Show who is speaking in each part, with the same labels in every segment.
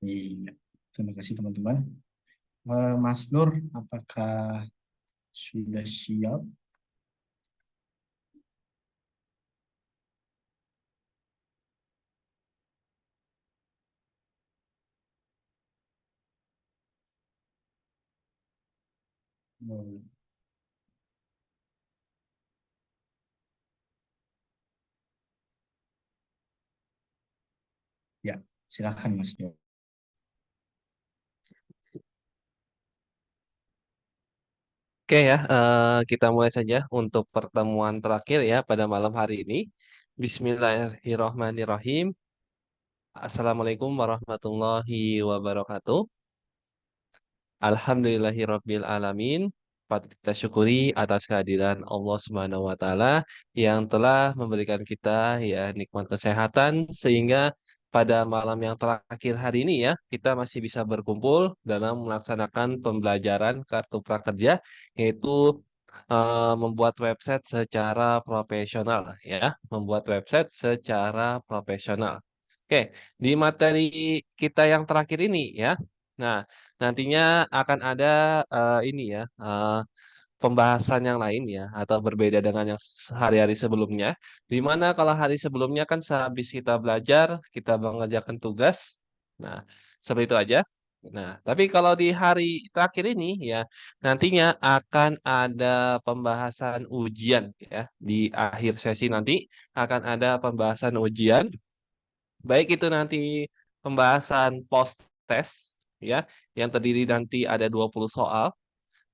Speaker 1: Iya, terima kasih teman-teman. Mas Nur, apakah sudah siap? Hmm, Ya, silakan Mas Nur.
Speaker 2: Oke ya, kita mulai saja untuk pertemuan terakhir ya pada malam hari ini. Bismillahirrohmanirrohim. Assalamualaikum warahmatullahi wabarakatuh. Alhamdulillahirabbil alamin. Patut kita syukuri atas kehadiran Allah Subhanahu wa taala yang telah memberikan kita ya nikmat kesehatan sehingga pada malam yang terakhir hari ini ya kita masih bisa berkumpul dalam melaksanakan pembelajaran kartu prakerja yaitu membuat website secara profesional ya, membuat website secara profesional. Oke, di materi kita yang terakhir ini ya. Nah, nantinya akan ada ini ya, pembahasan yang lain ya, atau berbeda dengan yang hari-hari sebelumnya. Di mana kalau hari sebelumnya kan sehabis kita belajar, kita mengerjakan tugas. Nah, seperti itu aja. Nah, tapi kalau di hari terakhir ini ya, nantinya akan ada pembahasan ujian ya. Di akhir sesi nanti akan ada pembahasan ujian, baik itu nanti pembahasan post test ya, yang terdiri nanti ada 20 soal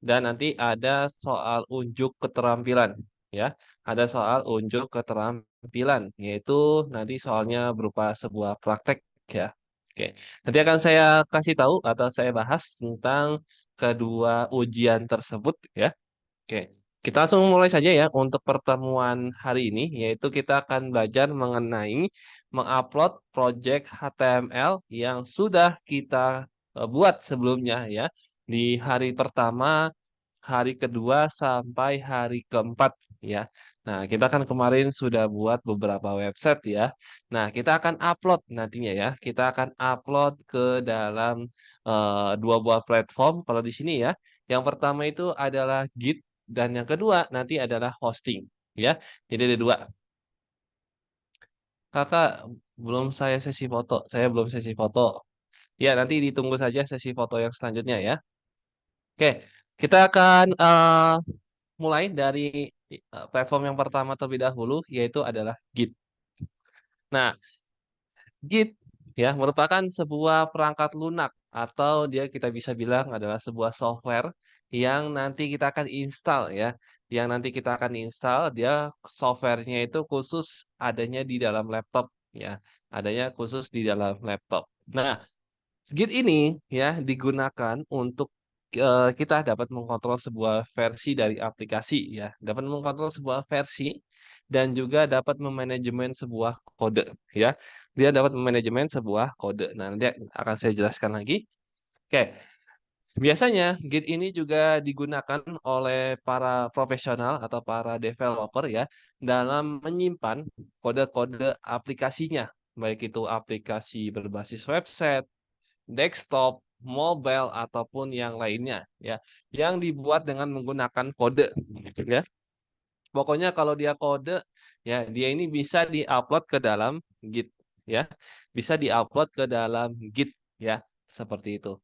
Speaker 2: dan nanti ada soal unjuk keterampilan ya. Ada soal unjuk keterampilan yaitu nanti soalnya berupa sebuah praktek ya. Oke. Nanti akan saya kasih tahu atau saya bahas tentang kedua ujian tersebut ya. Oke, kita langsung mulai saja ya untuk pertemuan hari ini, yaitu kita akan belajar mengenai mengupload project HTML yang sudah kita buat sebelumnya ya, di hari pertama, hari kedua, sampai hari keempat ya. Nah, kita kan kemarin sudah buat beberapa website ya. Nah, kita akan upload nantinya ya. Kita akan upload ke dalam dua buah platform. Kalau di sini ya, yang pertama itu adalah Git dan yang kedua nanti adalah hosting, ya. Jadi ada dua. Kakak belum saya sesi foto, saya belum sesi foto. Ya, nanti ditunggu saja sesi foto yang selanjutnya ya. Oke, kita akan mulai dari platform yang pertama terlebih dahulu, yaitu adalah Git. Nah, Git ya merupakan sebuah perangkat lunak atau dia kita bisa bilang adalah sebuah software yang nanti kita akan install ya. Yang nanti kita akan install dia softwarenya itu khusus adanya di dalam laptop ya. Adanya khusus di dalam laptop. Nah, Git ini ya digunakan untuk kita dapat mengkontrol sebuah versi dari aplikasi ya, dapat mengkontrol sebuah versi dan juga dapat memanajemen sebuah kode ya. Dia dapat memanajemen sebuah kode. Nah, nanti akan saya jelaskan lagi. Oke, biasanya Git ini juga digunakan oleh para profesional atau para developer ya dalam menyimpan kode-kode aplikasinya, baik itu aplikasi berbasis website, desktop, mobile ataupun yang lainnya ya, yang dibuat dengan menggunakan kode gitu ya. Pokoknya kalau dia kode ya dia ini bisa diupload ke dalam Git ya. Bisa diupload ke dalam Git ya, seperti itu.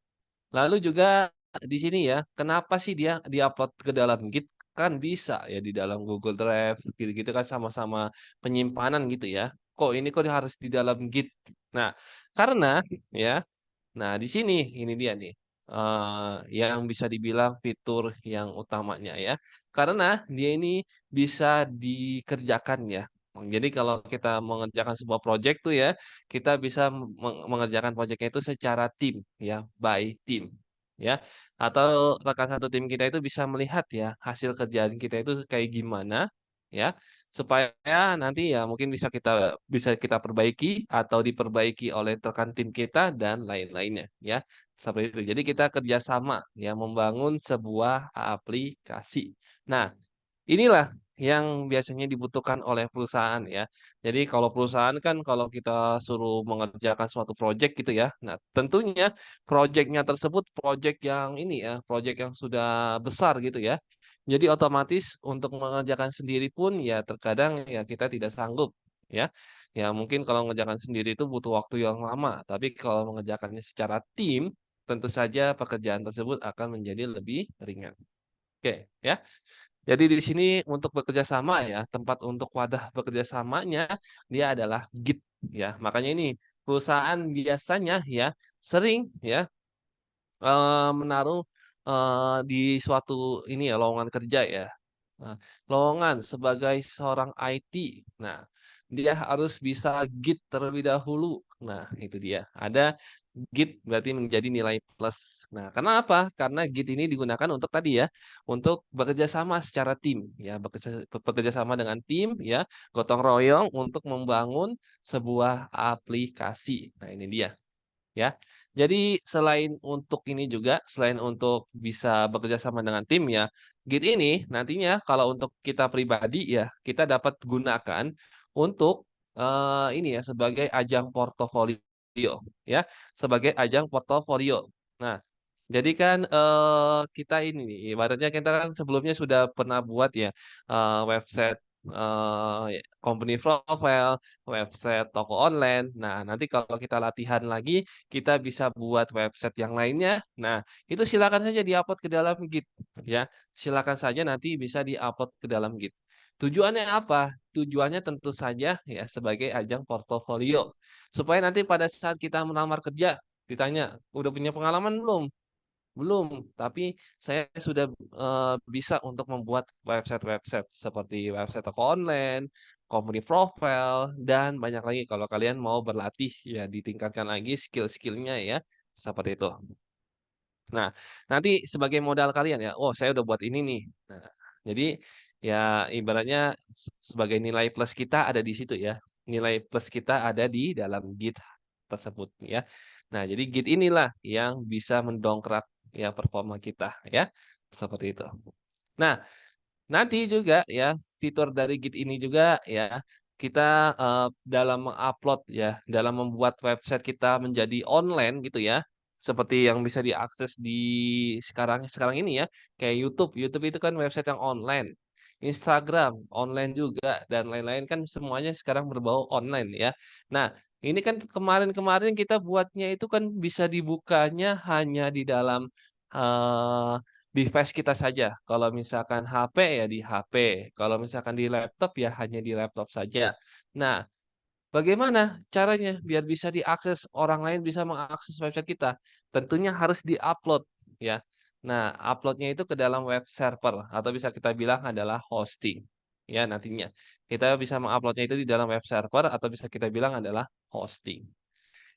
Speaker 2: Lalu juga di sini ya, kenapa sih dia diupload ke dalam Git? Kan bisa ya di dalam Google Drive gitu-gitu kan sama-sama penyimpanan gitu ya. Kok ini kok harus di dalam Git? Nah, karena ya nah, di sini ini dia nih, yang bisa dibilang fitur yang utamanya ya. Karena dia ini bisa dikerjakan ya. Jadi kalau kita mengerjakan sebuah project tuh ya, kita bisa mengerjakan project itu secara tim ya, by team ya. Atau rekan satu tim kita itu bisa melihat ya, hasil kerjaan kita itu kayak gimana ya, supaya nanti ya mungkin bisa kita perbaiki atau diperbaiki oleh rekan tim kita dan lain-lainnya ya. Seperti itu. Jadi kita kerjasama ya membangun sebuah aplikasi. Nah, inilah yang biasanya dibutuhkan oleh perusahaan ya. Jadi kalau perusahaan kan kalau kita suruh mengerjakan suatu project gitu ya. Nah, tentunya projectnya tersebut project yang ini ya, project yang sudah besar gitu ya. Jadi otomatis untuk mengerjakan sendiri pun ya terkadang ya kita tidak sanggup ya. Ya mungkin kalau mengerjakan sendiri itu butuh waktu yang lama, tapi kalau mengerjakannya secara tim, tentu saja pekerjaan tersebut akan menjadi lebih ringan. Oke, ya. Jadi di sini untuk bekerja sama ya, tempat untuk wadah bekerja samanya dia adalah Git ya. Makanya ini perusahaan biasanya ya sering ya menaruh di suatu ini ya lowongan kerja ya. Nah, lowongan sebagai seorang IT. Nah, dia harus bisa Git terlebih dahulu. Nah, itu dia. Ada Git berarti menjadi nilai plus. Nah, kenapa? Karena Git ini digunakan untuk tadi ya, untuk bekerja sama secara tim ya, bekerja sama dengan tim ya, gotong royong untuk membangun sebuah aplikasi. Nah, ini dia ya. Jadi selain untuk ini juga, selain untuk bisa bekerja sama dengan tim ya, Git ini nantinya kalau untuk kita pribadi ya, kita dapat gunakan untuk ini ya sebagai ajang portofolio ya, sebagai ajang portofolio. Nah, jadi kan kita ini nih, ibaratnya kita kan sebelumnya sudah pernah buat ya website company profile, website toko online. Nah, nanti kalau kita latihan lagi, kita bisa buat website yang lainnya. Nah, itu silakan saja diupload ke dalam Git, ya. Silakan saja nanti bisa diupload ke dalam Git. Tujuannya apa? Tujuannya tentu saja ya sebagai ajang portofolio. Supaya nanti pada saat kita melamar kerja, ditanya, udah punya pengalaman belum? Belum, tapi saya sudah bisa untuk membuat website-website seperti website toko online, company profile, dan banyak lagi kalau kalian mau berlatih ya ditingkatkan lagi skill-skillnya ya seperti itu. Nah, nanti sebagai modal kalian ya, oh saya udah buat ini nih. Nah, jadi ya ibaratnya sebagai nilai plus kita ada di situ ya. Nilai plus kita ada di dalam Git tersebut ya. Nah, jadi Git inilah yang bisa mendongkrak ya performa kita ya. Seperti itu. Nah, nanti juga ya fitur dari Git ini juga ya kita dalam mengupload ya, dalam membuat website kita menjadi online gitu ya. Seperti yang bisa diakses di sekarang sekarang ini ya, kayak YouTube. YouTube itu kan website yang online. Instagram online juga dan lain-lain kan semuanya sekarang berbau online ya. Nah, ini kan kemarin-kemarin kita buatnya itu kan bisa dibukanya hanya di dalam eh, device kita saja. Kalau misalkan HP ya di HP, kalau misalkan di laptop ya hanya di laptop saja. Nah, bagaimana caranya biar bisa diakses orang lain bisa mengakses website kita? Tentunya harus diupload ya. Nah, uploadnya itu ke dalam web server atau bisa kita bilang adalah hosting. Ya, nantinya kita bisa menguploadnya itu di dalam web server atau bisa kita bilang adalah hosting.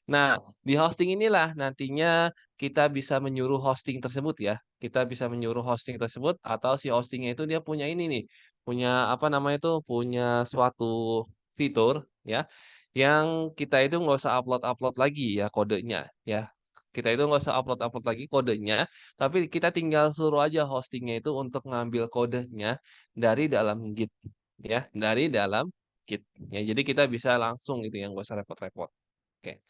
Speaker 2: Nah, di hosting inilah nantinya kita bisa menyuruh hosting tersebut ya. Kita bisa menyuruh hosting tersebut atau si hostingnya itu dia punya ini nih, punya apa namanya itu, punya suatu fitur ya, yang kita itu nggak usah upload-upload lagi ya kodenya ya. Kita itu nggak usah upload-upload lagi kodenya, tapi kita tinggal suruh aja hostingnya itu untuk ngambil kodenya dari dalam Git ya, dari dalam Git. Ya, jadi kita bisa langsung gitu ya, nggak usah repot-repot. Oke.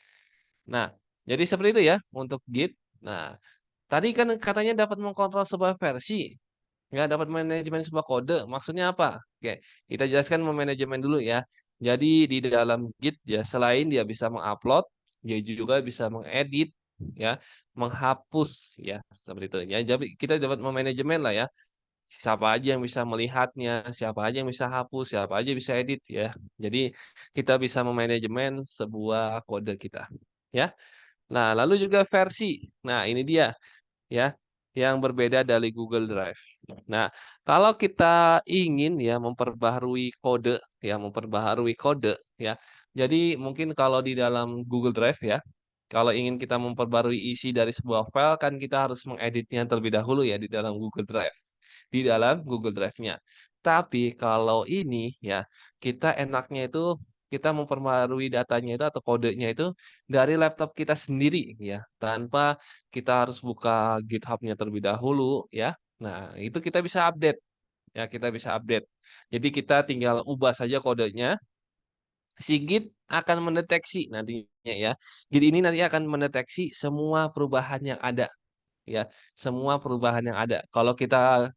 Speaker 2: Nah, jadi seperti itu ya untuk Git. Nah, tadi kan katanya dapat mengkontrol sebuah versi, nggak dapat manajemen sebuah kode. Maksudnya apa? Oke, kita jelaskan memanajemen dulu ya. Jadi di dalam Git ya selain dia bisa mengupload, dia juga bisa mengedit, ya, menghapus ya seperti itu. Ya, jadi kita dapat memanajemen lah ya. Siapa aja yang bisa melihatnya, siapa aja yang bisa hapus, siapa aja bisa edit ya. Jadi kita bisa memanajemen sebuah kode kita. Ya. Nah, lalu juga versi. Nah, ini dia ya, yang berbeda dari Google Drive. Nah, kalau kita ingin ya memperbaharui kode ya. Jadi mungkin kalau di dalam Google Drive ya, kalau ingin kita memperbarui isi dari sebuah file kan kita harus mengeditnya terlebih dahulu ya di dalam Google Drive. Di dalam Google Drive-nya. Tapi kalau ini ya, kita enaknya itu kita memperbarui datanya itu atau kodenya itu dari laptop kita sendiri ya, tanpa kita harus buka GitHub-nya terlebih dahulu ya. Nah, itu kita bisa update Ya, kita bisa update. Jadi kita tinggal ubah saja kodenya. Si Git akan mendeteksi nantinya ya. Git ini nanti akan mendeteksi semua perubahan yang ada ya, semua perubahan yang ada. Kalau kita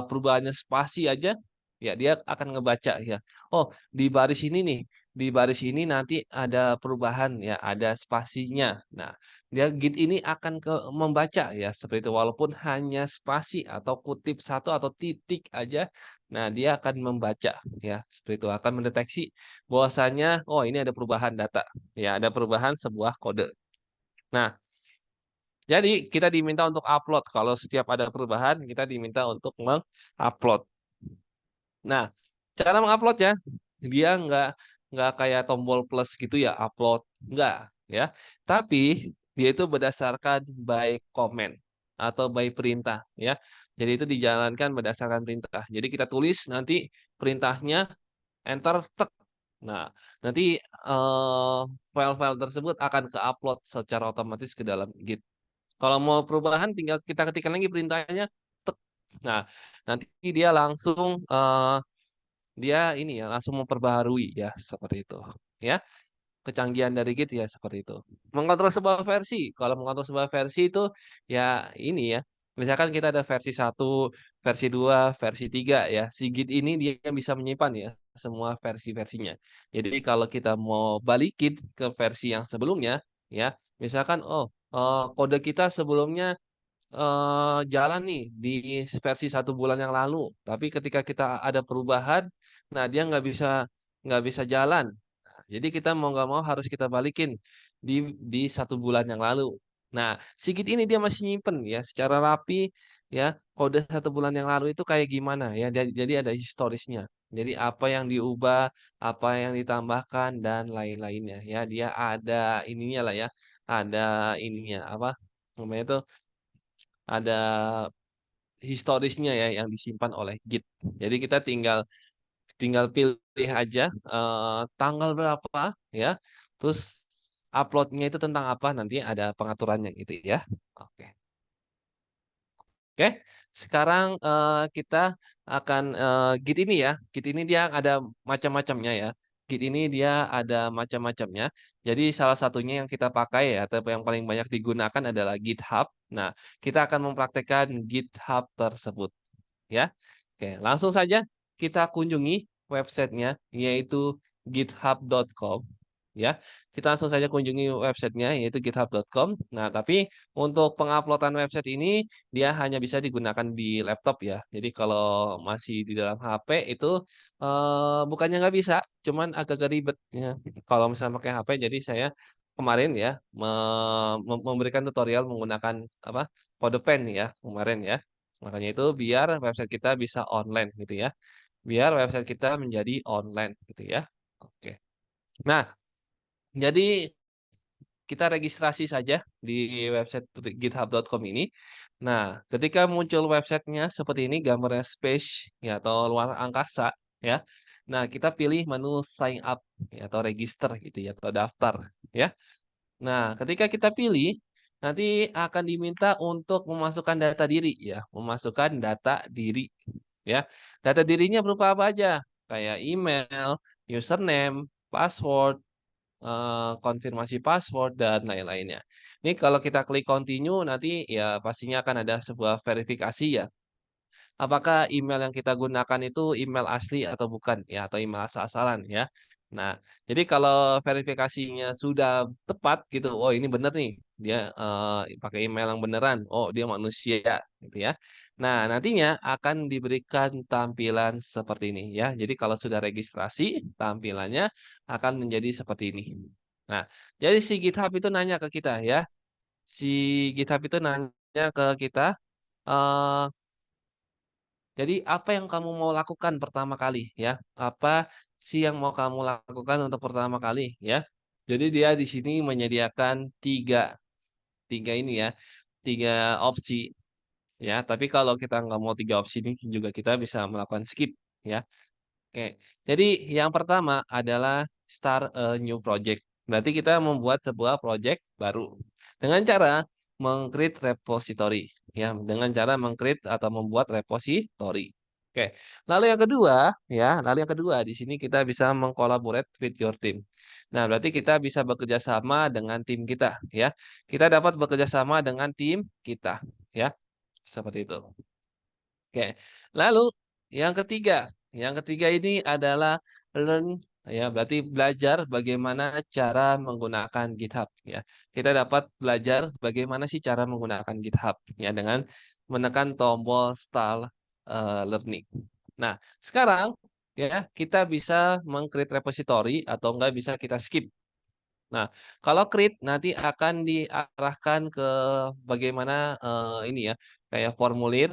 Speaker 2: perubahannya spasi aja, ya dia akan ngebaca ya. Oh, di baris ini nih, di baris ini nanti ada perubahan ya, ada spasinya. Nah, dia Git ini akan membaca ya seperti itu. Walaupun hanya spasi atau kutip satu atau titik aja, nah dia akan membaca ya seperti itu. Akan mendeteksi bahwasanya, oh ini ada perubahan data, ya ada perubahan sebuah kode. Nah, jadi kita diminta untuk upload. Kalau setiap ada perubahan, kita diminta untuk mengupload. Nah, cara mengupload ya, dia nggak kayak tombol plus gitu ya, upload. Nggak, ya. Tapi dia itu berdasarkan by command atau by perintah, ya. Jadi itu dijalankan berdasarkan perintah. Jadi kita tulis nanti perintahnya, enter, tek. Nah, nanti file-file tersebut akan ke-upload secara otomatis ke dalam Git. Kalau mau perubahan tinggal kita ketikkan lagi perintahnya. Tek. Nah, nanti dia langsung dia ini ya langsung memperbaharui ya seperti itu. Ya, kecanggihan dari Git ya seperti itu. Mengontrol sebuah versi. Kalau mengontrol sebuah versi itu ya ini ya. Misalkan kita ada versi 1, versi 2, versi 3 ya. Si Git ini dia bisa menyimpan ya semua versi-versinya. Jadi kalau kita mau balikin ke versi yang sebelumnya ya, misalkan kode kita sebelumnya jalan nih di versi 1 bulan yang lalu, tapi ketika kita ada perubahan, nah dia nggak bisa jalan. Nah, jadi kita mau nggak mau harus kita balikin di 1 bulan yang lalu. Nah, Sigit ini dia masih nyimpen ya secara rapi ya kode 1 bulan yang lalu itu kayak gimana ya. Jadi ada historisnya. Jadi apa yang diubah, apa yang ditambahkan dan lain-lainnya ya. Dia ada ininya lah ya. Ada ininya apa namanya itu ada historisnya ya yang disimpan oleh Git. Jadi kita tinggal tinggal pilih aja tanggal berapa ya. Terus uploadnya itu tentang apa nanti ada pengaturannya gitu ya. Oke. Oke. Sekarang kita akan Git ini ya. Git ini dia ada macam-macamnya ya. Git ini dia ada macam-macamnya. Jadi salah satunya yang kita pakai atau yang paling banyak digunakan adalah GitHub. Nah, kita akan mempraktekkan GitHub tersebut ya. Oke, langsung saja kita kunjungi websitenya yaitu github.com ya. Kita langsung saja kunjungi websitenya yaitu github.com. Nah, tapi untuk penguploadan website ini dia hanya bisa digunakan di laptop ya. Jadi kalau masih di dalam HP itu bukannya nggak bisa, cuman agak ribet ya. Kalau misalnya pakai HP, jadi saya kemarin ya memberikan tutorial menggunakan apa CodePen ya kemarin ya. Makanya itu biar website kita bisa online gitu ya. Biar website kita menjadi online gitu ya. Oke. Nah, jadi kita registrasi saja di website github.com ini. Nah, ketika muncul websitenya seperti ini, gambarnya space ya atau luar angkasa ya. Nah, kita pilih menu sign up ya, atau register gitu ya atau daftar ya. Nah, ketika kita pilih, nanti akan diminta untuk memasukkan data diri ya, memasukkan data diri ya. Data dirinya berupa apa aja? Kayak email, username, password, konfirmasi password dan lain-lainnya. Ini kalau kita klik continue nanti ya pastinya akan ada sebuah verifikasi ya. Apakah email yang kita gunakan itu email asli atau bukan ya atau email asal-asalan ya. Nah, jadi kalau verifikasinya sudah tepat gitu, oh ini benar nih, dia pakai email yang beneran, oh dia manusia gitu ya. Nah, nantinya akan diberikan tampilan seperti ini ya. Jadi kalau sudah registrasi, tampilannya akan menjadi seperti ini. Nah, jadi si GitHub itu nanya ke kita ya. Si GitHub itu nanya ke kita, eh jadi apa yang kamu mau lakukan pertama kali ya? Apa sih yang mau kamu lakukan untuk pertama kali ya? Jadi dia di sini menyediakan tiga, tiga ini ya, tiga opsi ya. Tapi kalau kita nggak mau tiga opsi ini juga kita bisa melakukan skip ya. Oke. Jadi yang pertama adalah start a new project. Berarti kita membuat sebuah project baru dengan cara meng-create repository ya, dengan cara meng-create atau membuat repository. Oke, lalu yang kedua ya, lalu yang kedua di sini kita bisa mengkolaborate with your team. Nah, berarti kita bisa bekerja sama dengan tim kita ya. Kita dapat bekerja sama dengan tim kita ya. Seperti itu. Oke. Lalu yang ketiga ini adalah learn ya, berarti belajar bagaimana cara menggunakan GitHub ya. Kita dapat belajar bagaimana sih cara menggunakan GitHub ya dengan menekan tombol start learning. Nah, sekarang ya kita bisa meng-create repository atau enggak bisa kita skip. Nah, kalau create nanti akan diarahkan ke bagaimana ini ya, kayak formulir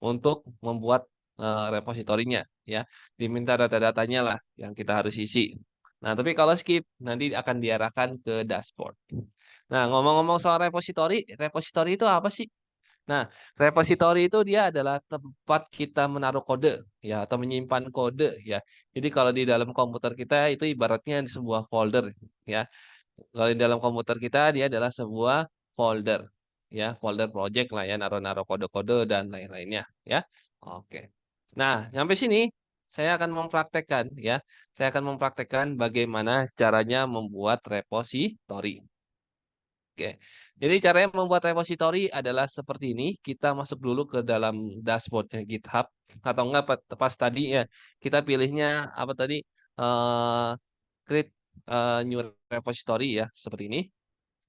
Speaker 2: untuk membuat repositorinya ya. Diminta data-datanya lah yang kita harus isi. Nah, tapi kalau skip nanti akan diarahkan ke dashboard. Nah, ngomong-ngomong soal repositori, repositori itu apa sih? Nah, repositori itu dia adalah tempat kita menaruh kode ya atau menyimpan kode ya. Jadi kalau di dalam komputer kita itu ibaratnya sebuah folder ya. Kalau di dalam komputer kita dia adalah sebuah folder ya, folder project lah ya, naruh-naruh kode-kode dan lain-lainnya ya. Oke. Nah, sampai sini saya akan mempraktekkan ya. Saya akan mempraktekkan bagaimana caranya membuat repositori. Oke. Jadi caranya membuat repositori adalah seperti ini. Kita masuk dulu ke dalam dashboardnya GitHub atau enggak pas tadi ya. Kita pilihnya apa tadi? eh create new repository ya, seperti ini.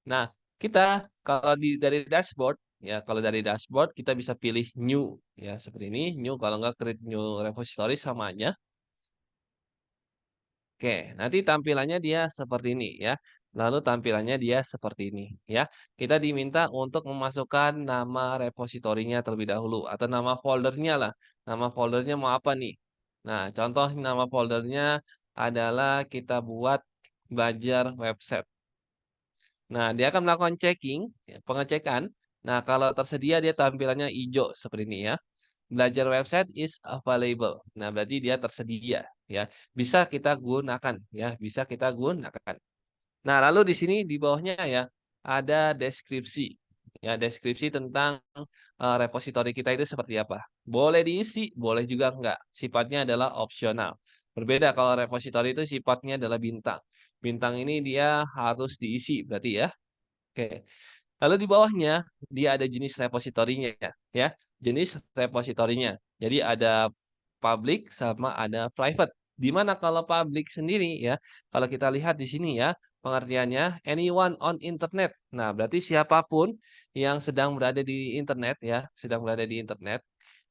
Speaker 2: Nah, kita kalau dari dashboard ya, kalau dari dashboard kita bisa pilih new ya, seperti ini. New kalau enggak create new repository sama aja. Oke, nanti tampilannya dia seperti ini ya. Lalu tampilannya dia seperti ini ya. Kita diminta untuk memasukkan nama repositorinya terlebih dahulu atau nama foldernya lah. Nama foldernya mau apa nih? Nah, contoh nama foldernya adalah kita buat belajar website. Nah, dia akan melakukan checking, ya, pengecekan. Nah, kalau tersedia dia tampilannya hijau seperti ini ya. Belajar website is available. Nah, berarti dia tersedia ya. Bisa kita gunakan ya, bisa kita gunakan. Nah, lalu di sini di bawahnya ya ada deskripsi. Ya, deskripsi tentang repositori kita itu seperti apa. Boleh diisi, boleh juga enggak. Sifatnya adalah opsional. Berbeda kalau repositori itu sifatnya adalah bintang. Bintang ini dia harus diisi berarti ya. Oke. Lalu di bawahnya dia ada jenis repositorinya ya. Jenis repositorinya. Jadi ada public sama ada private. Di mana kalau public sendiri ya, kalau kita lihat di sini ya, pengertiannya anyone on internet. Nah, berarti siapapun yang sedang berada di internet ya, sedang berada di internet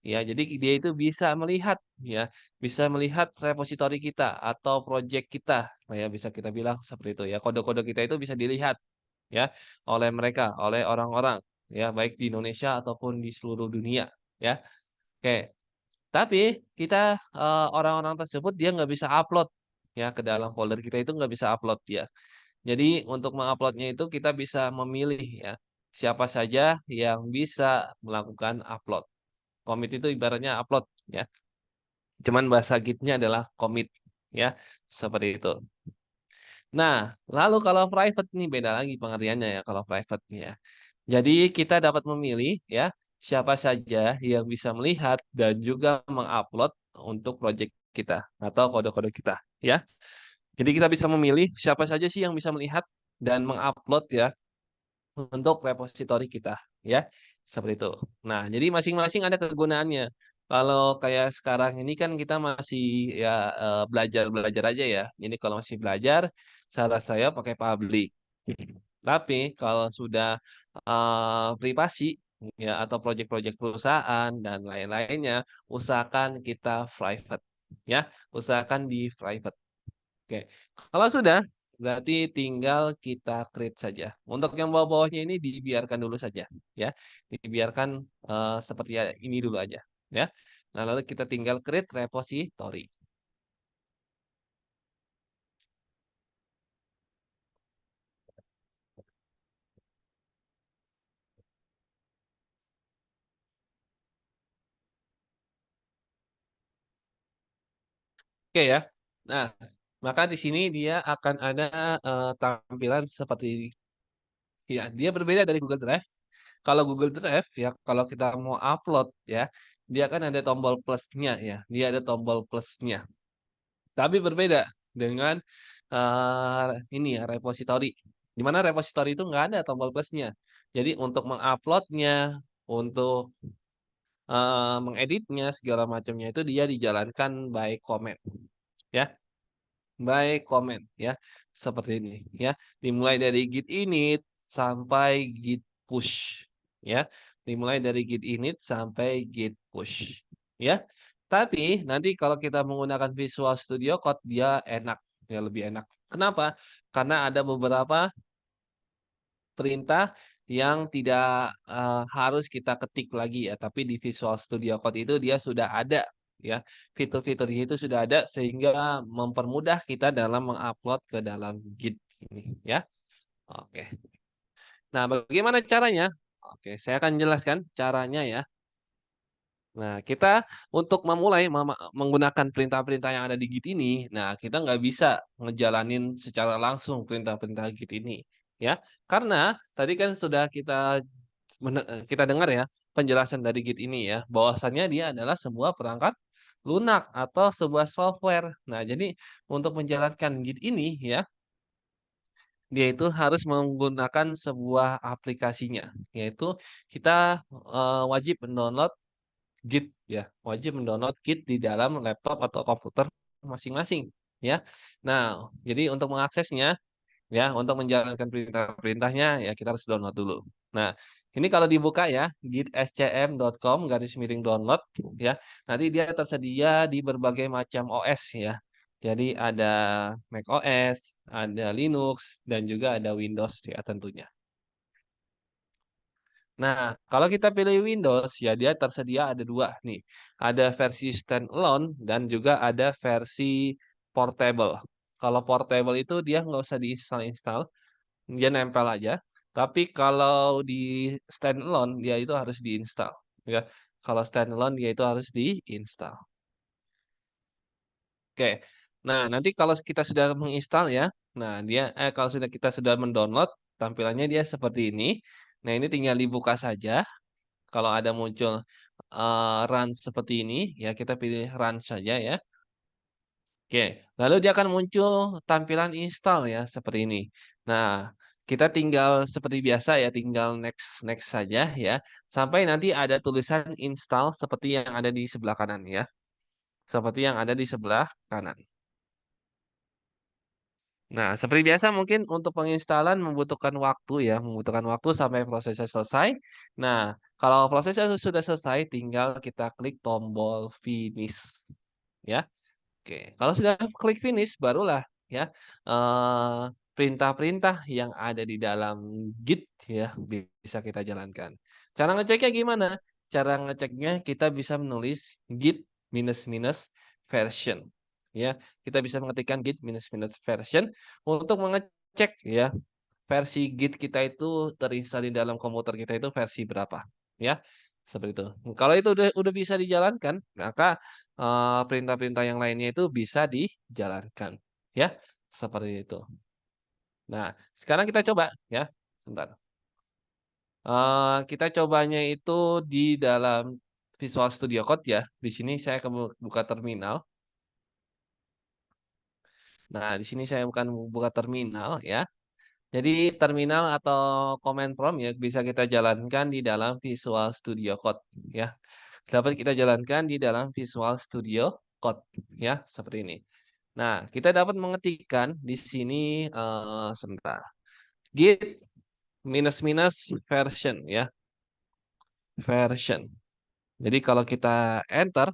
Speaker 2: ya. Jadi dia itu bisa melihat ya, bisa melihat repositori kita atau project kita. Nah, ya bisa kita bilang seperti itu ya. Kode-kode kita itu bisa dilihat ya oleh mereka, oleh orang-orang ya, baik di Indonesia ataupun di seluruh dunia ya. Oke, tapi kita orang-orang tersebut dia nggak bisa upload ya ke dalam folder kita itu nggak bisa upload ya. Jadi untuk menguploadnya itu kita bisa memilih ya siapa saja yang bisa melakukan upload. Commit itu ibaratnya upload ya. Cuman bahasa Git-nya adalah commit ya, seperti itu. Nah, lalu kalau private nih beda lagi pengertiannya ya kalau private nih ya. Jadi kita dapat memilih ya siapa saja yang bisa melihat dan juga mengupload untuk project kita atau kode-kode kita ya. Jadi kita bisa memilih siapa saja sih yang bisa melihat dan mengupload ya untuk repositori kita ya. Seperti itu. Nah, jadi masing-masing ada kegunaannya. Kalau kayak sekarang ini kan kita masih ya belajar-belajar aja ya. Jadi kalau masih belajar, saran saya pakai public. Tapi kalau sudah privasi ya atau proyek-proyek perusahaan dan lain-lainnya, usahakan kita private ya, usahakan di private. Oke, kalau sudah berarti tinggal kita create saja. Untuk yang bawah-bawahnya ini dibiarkan dulu saja ya, dibiarkan seperti ini dulu aja ya. Nah lalu kita tinggal create repository. Oke ya. Nah, maka di sini dia akan ada tampilan seperti ya, dia berbeda dari Google Drive. Kalau Google Drive ya, kalau kita mau upload ya, dia kan ada tombol plusnya ya, dia ada tombol plusnya. Tapi berbeda dengan ini ya repository. Di mana repository itu nggak ada tombol plusnya. Jadi untuk menguploadnya, untuk mengeditnya segala macamnya itu dia dijalankan by comment ya, by comment ya. Seperti ini ya. Dimulai dari git init sampai git push ya. Dimulai dari git init sampai git push ya. Tapi nanti kalau kita menggunakan Visual Studio Code dia enak, ya lebih enak. Kenapa? Karena ada beberapa perintah yang tidak harus kita ketik lagi ya, tapi di Visual Studio Code itu dia sudah ada ya. Fitur-fiturnya itu sudah ada sehingga mempermudah kita dalam mengupload ke dalam Git ini ya. Oke. Nah, bagaimana caranya? Oke, saya akan jelaskan caranya ya. Nah, kita untuk memulai menggunakan perintah-perintah yang ada di Git ini, nah kita nggak bisa ngejalanin secara langsung perintah-perintah Git ini, ya. Karena tadi kan sudah kita dengar ya penjelasan dari Git ini ya, bahwasannya dia adalah sebuah perangkat lunak atau sebuah software. Nah, jadi untuk menjalankan Git ini ya, dia itu harus menggunakan sebuah aplikasinya, yaitu kita wajib mendownload Git ya, wajib mendownload Git di dalam laptop atau komputer masing-masing ya. Nah, jadi untuk mengaksesnya ya, untuk menjalankan perintah-perintahnya ya kita harus download dulu. Nah, ini kalau dibuka ya gitscm.com garis miring download ya. Nanti dia tersedia di berbagai macam OS ya. Jadi ada Mac OS, ada Linux dan juga ada Windows ya tentunya. Nah, kalau kita pilih Windows, ya dia tersedia ada dua nih. Ada versi standalone dan juga ada versi portable. Kalau portable itu dia nggak usah diinstal-install, dia nempel aja. Tapi kalau di standalone, dia itu harus diinstal. Ya, kalau standalone dia itu harus diinstal. Oke. Nah, nanti kalau kita sudah menginstal ya, nah kalau kita sudah mendownload, tampilannya dia seperti ini. Nah, ini tinggal dibuka saja. Kalau ada muncul, run seperti ini, ya kita pilih run saja ya. Oke, lalu dia akan muncul tampilan install ya, seperti ini. Nah, kita tinggal seperti biasa ya, tinggal next next saja ya, sampai nanti ada tulisan install seperti yang ada di sebelah kanan ya. Seperti yang ada di sebelah kanan. Nah, seperti biasa mungkin untuk penginstalan membutuhkan waktu ya, membutuhkan waktu sampai prosesnya selesai. Nah, kalau prosesnya sudah selesai, tinggal kita klik tombol finish, ya. Oke, kalau sudah klik finish, barulah ya perintah-perintah yang ada di dalam Git ya bisa kita jalankan. Cara ngeceknya gimana? Cara ngeceknya kita bisa menulis git minus minus version. Ya, kita bisa mengetikkan git minus minus version untuk mengecek ya versi Git kita itu terinstall di dalam komputer kita itu versi berapa, ya. Seperti itu. Kalau itu udah bisa dijalankan, maka perintah-perintah yang lainnya itu bisa dijalankan, ya. Seperti itu. Nah, sekarang kita coba ya. Sebentar. Kita cobanya itu di dalam Visual Studio Code ya. Di sini saya akan buka terminal. Nah, di sini saya bukan buka terminal ya. Jadi terminal atau command prompt ya bisa kita jalankan di dalam Visual Studio Code ya. Dapat kita jalankan di dalam Visual Studio Code ya, seperti ini. Nah, kita dapat mengetikkan di sini sebentar. Git minus minus version ya. Version. Jadi kalau kita enter,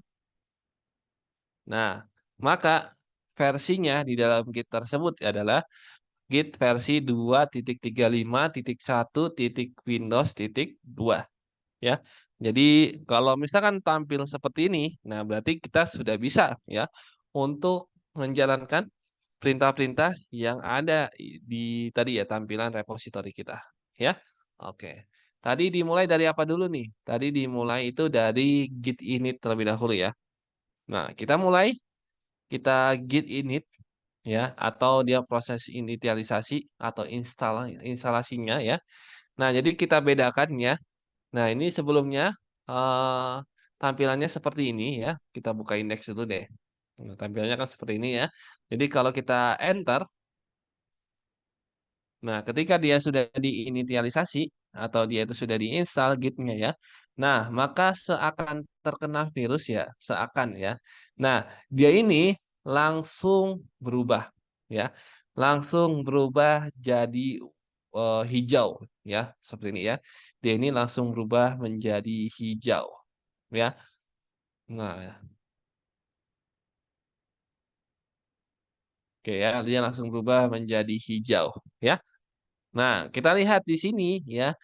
Speaker 2: nah, maka versinya di dalam Git tersebut adalah Git versi 2.35.1.windows.2 ya. Jadi kalau misalkan tampil seperti ini, nah berarti kita sudah bisa ya untuk menjalankan perintah-perintah yang ada di tadi ya tampilan repositori kita ya. Oke. Tadi dimulai dari apa dulu nih? Tadi dimulai itu dari git init terlebih dahulu ya. Nah, kita git init ya atau dia proses inisialisasi atau instalasinya ya. Nah, jadi kita bedakan ya. Nah, ini sebelumnya tampilannya seperti ini ya. Kita buka indeks dulu deh. Nah, tampilannya kan seperti ini ya. Jadi kalau kita enter, nah ketika dia sudah diinisialisasi atau dia itu sudah diinstal Git-nya ya. Nah, maka seakan terkena virus ya, seakan ya. Nah, dia ini langsung berubah ya. Langsung berubah jadi hijau ya, seperti ini ya. Dia ini langsung berubah menjadi hijau ya. Nah, oke ya, dia langsung berubah menjadi hijau ya. Nah, kita lihat di sini ya,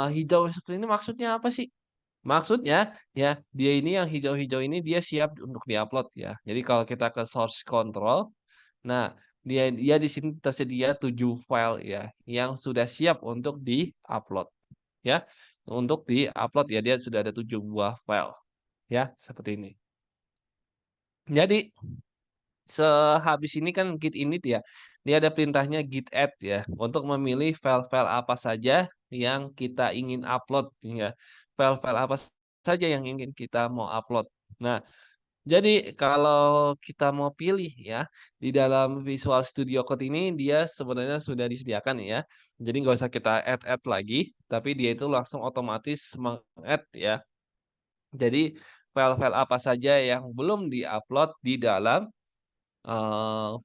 Speaker 2: hijau seperti ini maksudnya apa sih? Maksudnya ya, dia ini yang hijau-hijau ini dia siap untuk diupload ya. Jadi kalau kita ke source control, nah dia dia di sini tersedia 7 file ya yang sudah siap untuk diupload ya. Untuk diupload ya dia sudah ada 7 buah file ya, seperti ini. Jadi sehabis ini kan git init ya, dia ada perintahnya git add ya, untuk memilih file-file apa saja yang kita ingin upload ya. File-file apa saja yang ingin kita mau upload. Nah, jadi kalau kita mau pilih ya, di dalam Visual Studio Code ini dia sebenarnya sudah disediakan ya. Jadi nggak usah kita add-add lagi, tapi dia itu langsung otomatis meng-add ya. Jadi file-file apa saja yang belum diupload di dalam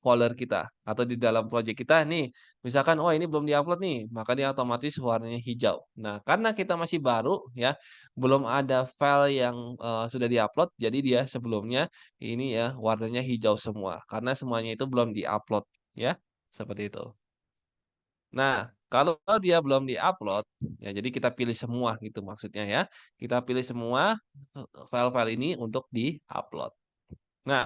Speaker 2: folder kita atau di dalam project kita nih, misalkan, oh ini belum diupload nih, maka dia otomatis warnanya hijau. Nah, karena kita masih baru ya, belum ada file yang, sudah diupload, jadi dia sebelumnya ini ya warnanya hijau semua, karena semuanya itu belum diupload ya, seperti itu. Nah, kalau dia belum diupload, ya jadi kita pilih semua gitu maksudnya ya. Kita pilih semua, file-file ini untuk diupload. Nah,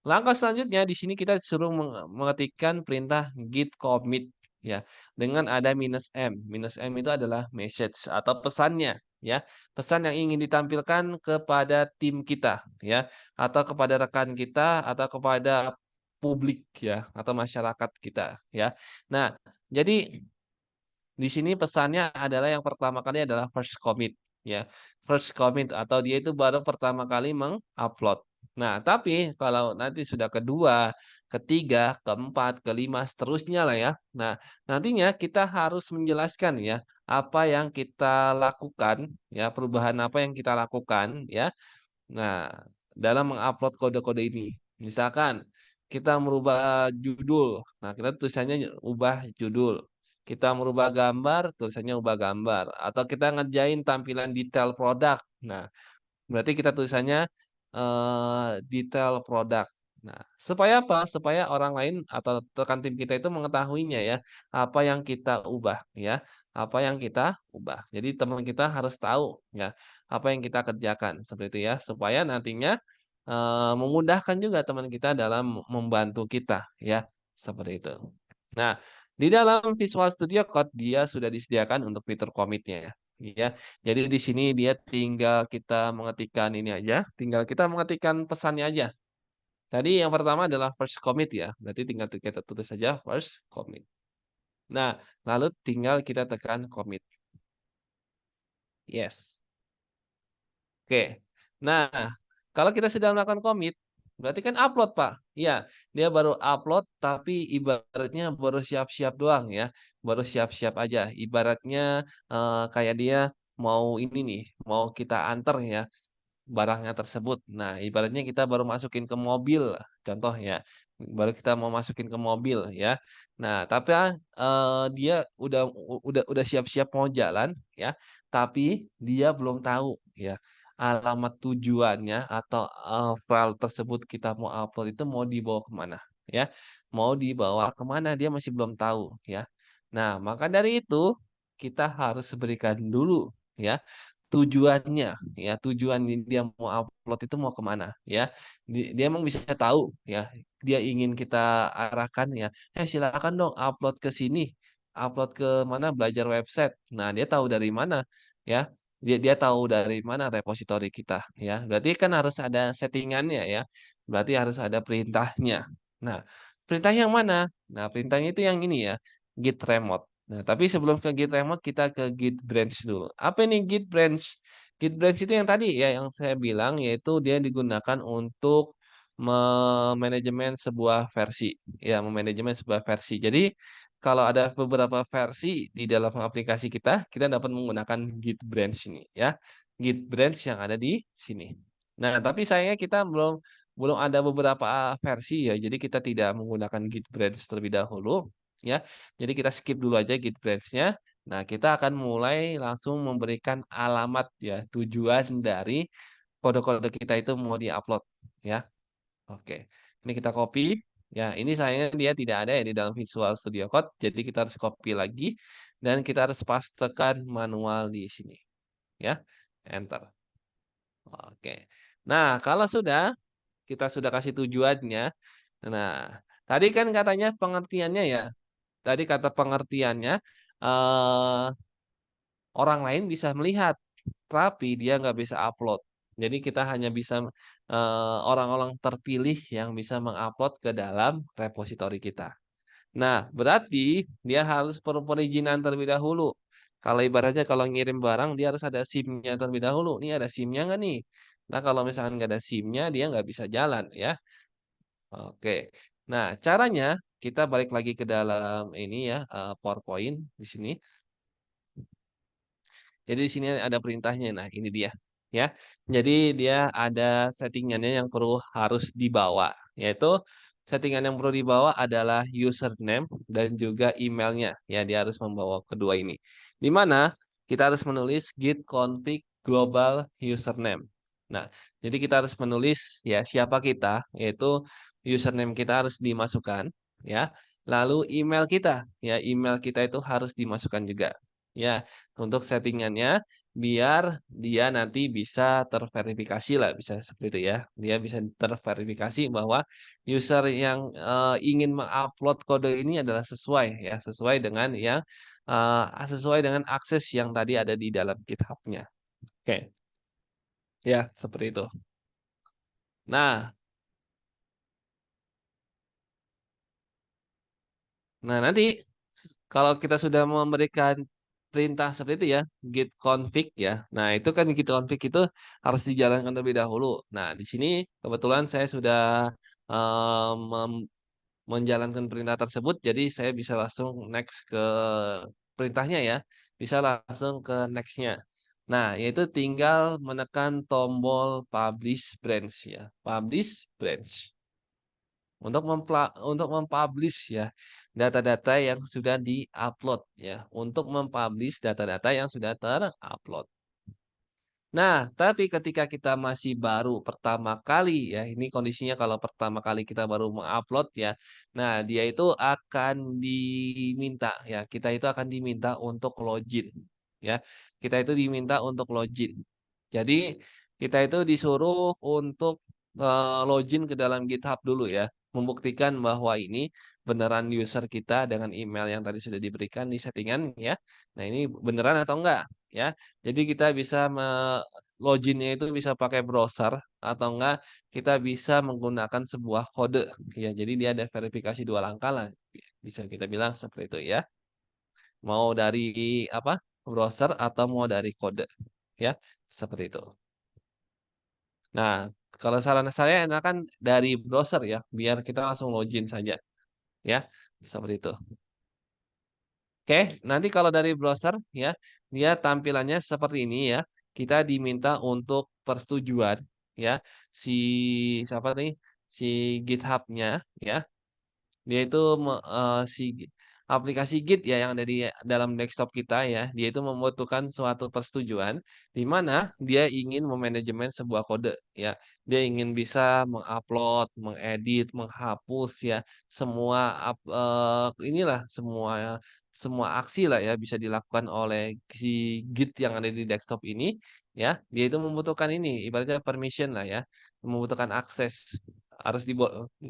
Speaker 2: langkah selanjutnya di sini kita disuruh mengetikkan perintah git commit ya dengan ada minus "-m". Minus "-m" itu adalah message atau pesannya ya. Pesan yang ingin ditampilkan kepada tim kita ya atau kepada rekan kita atau kepada publik ya atau masyarakat kita ya. Nah, jadi di sini pesannya adalah yang pertama kali adalah first commit ya. First commit atau dia itu baru pertama kali mengupload. Nah, tapi kalau nanti sudah kedua, ketiga, keempat, kelima, seterusnya lah ya. Nah, nantinya kita harus menjelaskan ya apa yang kita lakukan ya, perubahan apa yang kita lakukan ya. Nah, dalam mengupload kode-kode ini, misalkan kita merubah judul, nah kita tulisannya ubah judul. Kita merubah gambar, tulisannya ubah gambar. Atau kita ngerjain tampilan detail produk. Nah, berarti kita tulisannya detail produk. Nah, supaya apa? Supaya orang lain atau rekan tim kita itu mengetahuinya ya, apa yang kita ubah ya, apa yang kita ubah. Jadi teman kita harus tahu ya, apa yang kita kerjakan seperti itu ya, supaya nantinya memudahkan juga teman kita dalam membantu kita ya, seperti itu. Nah, di dalam Visual Studio Code dia sudah disediakan untuk fitur commit-nya ya. Jadi di sini dia tinggal kita mengetikkan ini aja, tinggal kita mengetikkan pesannya aja. Tadi yang pertama adalah first commit ya, berarti tinggal kita tulis saja first commit. Nah, lalu tinggal kita tekan commit. Yes. Oke. Nah, kalau kita sudah melakukan commit, berarti kan upload, Pak. Iya, dia baru upload tapi ibaratnya baru siap-siap doang ya. Baru siap-siap aja. Ibaratnya kayak dia mau ini nih, mau kita antar ya barangnya tersebut. Nah, ibaratnya kita baru masukin ke mobil, contoh ya, baru kita mau masukin ke mobil ya. Nah, tapi dia udah siap-siap mau jalan ya, tapi dia belum tahu ya alamat tujuannya atau, file tersebut kita mau upload itu mau dibawa kemana ya, mau dibawa kemana dia masih belum tahu ya. Nah, maka dari itu kita harus berikan dulu ya tujuannya ya, tujuan dia mau upload itu mau kemana ya. Dia emang bisa tahu ya, dia ingin kita arahkan ya, silakan dong upload ke sini, upload ke mana, belajar website." Nah, dia tahu dari mana ya, dia dia tahu dari mana repositori kita ya, berarti kan harus ada settingannya ya, berarti harus ada perintahnya. Nah, perintah yang mana? Nah, perintahnya itu yang ini ya, git remote. Nah, tapi sebelum ke git remote kita ke git branch dulu. Apa ini git branch? Git branch itu yang tadi ya yang saya bilang yaitu dia digunakan untuk memanajemen sebuah versi. Ya, memanajemen sebuah versi. Jadi kalau ada beberapa versi di dalam aplikasi kita dapat menggunakan Git branch ini ya. Git branch yang ada di sini. Nah, tapi sayangnya kita belum belum ada beberapa versi ya. Jadi kita tidak menggunakan Git branch terlebih dahulu ya. Jadi kita skip dulu aja Git branch-nya. Nah, kita akan mulai langsung memberikan alamat ya, tujuan dari kode-kode kita itu mau diupload ya. Oke. Ini kita copy. Ya, ini sayangnya dia tidak ada ya di dalam Visual Studio Code, jadi kita harus copy lagi dan kita harus pastekan manual di sini ya. Enter. Oke. Nah, kalau kita sudah kasih tujuannya. Nah, tadi kan katanya pengertiannya ya. Tadi kata pengertiannya eh orang lain bisa melihat, tapi dia nggak bisa upload. Jadi kita hanya bisa orang-orang terpilih yang bisa mengupload ke dalam repositori kita. Nah, berarti dia harus perlu perizinan terlebih dahulu. Kalau ibaratnya kalau ngirim barang dia harus ada SIM-nya terlebih dahulu. Ini ada SIM-nya nggak nih? Nah, kalau misalkan nggak ada SIM-nya dia nggak bisa jalan ya. Oke. Nah, caranya kita balik lagi ke dalam ini ya PowerPoint di sini. Jadi di sini ada perintahnya. Nah, ini dia. Ya. Jadi dia ada settingannya yang harus dibawa. Yaitu settingan yang perlu dibawa adalah username dan juga emailnya. Ya, dia harus membawa kedua ini. Di mana kita harus menulis git config global username. Nah, jadi kita harus menulis ya siapa kita, yaitu username kita harus dimasukkan. Ya. Lalu email kita, ya email kita itu harus dimasukkan juga. Ya, untuk settingannya biar dia nanti bisa terverifikasi lah, bisa seperti itu ya. Dia bisa terverifikasi bahwa user yang ingin mengupload kode ini adalah sesuai ya, sesuai dengan akses yang tadi ada di dalam GitHub-nya. Oke, ya seperti itu. Nah, nanti kalau kita sudah memberikan perintah seperti itu ya, git config ya. Nah, itu kan git config itu harus dijalankan terlebih dahulu. Nah, di sini kebetulan saya sudah eh, mem- menjalankan perintah tersebut, jadi saya bisa langsung next ke perintahnya ya. Bisa langsung ke next-nya. Nah, yaitu tinggal menekan tombol publish branch ya. Publish branch untuk mempublish ya data-data yang sudah diupload ya, untuk mempublish data-data yang sudah terupload. Nah, tapi ketika kita masih baru pertama kali ya, ini kondisinya kalau pertama kali kita baru mengupload ya. Nah, dia itu akan diminta ya, kita itu akan diminta untuk login ya. Kita itu diminta untuk login. Jadi, kita itu disuruh untuk login ke dalam GitHub dulu ya, membuktikan bahwa ini beneran user kita dengan email yang tadi sudah diberikan di settingan ya. Nah, ini beneran atau enggak ya. Jadi kita bisa loginnya itu bisa pakai browser atau enggak kita bisa menggunakan sebuah kode ya. Jadi dia ada verifikasi dua langkah lah. Bisa kita bilang seperti itu ya. Mau dari apa? Browser atau mau dari kode ya. Seperti itu. Nah, kalau saran saya enakan dari browser ya, biar kita langsung login saja ya. Seperti itu. Oke, nanti kalau dari browser ya, dia tampilannya seperti ini ya. Kita diminta untuk persetujuan ya si siapa nih si GitHub-nya ya. Dia itu si aplikasi Git ya yang ada di dalam desktop kita ya. Dia itu membutuhkan suatu persetujuan di mana dia ingin memanajemen sebuah kode ya. Dia ingin bisa mengupload, mengedit, menghapus ya semua inilah semua aksi lah ya bisa dilakukan oleh si Git yang ada di desktop ini ya. Dia itu membutuhkan ini ibaratnya permission lah ya, membutuhkan akses harus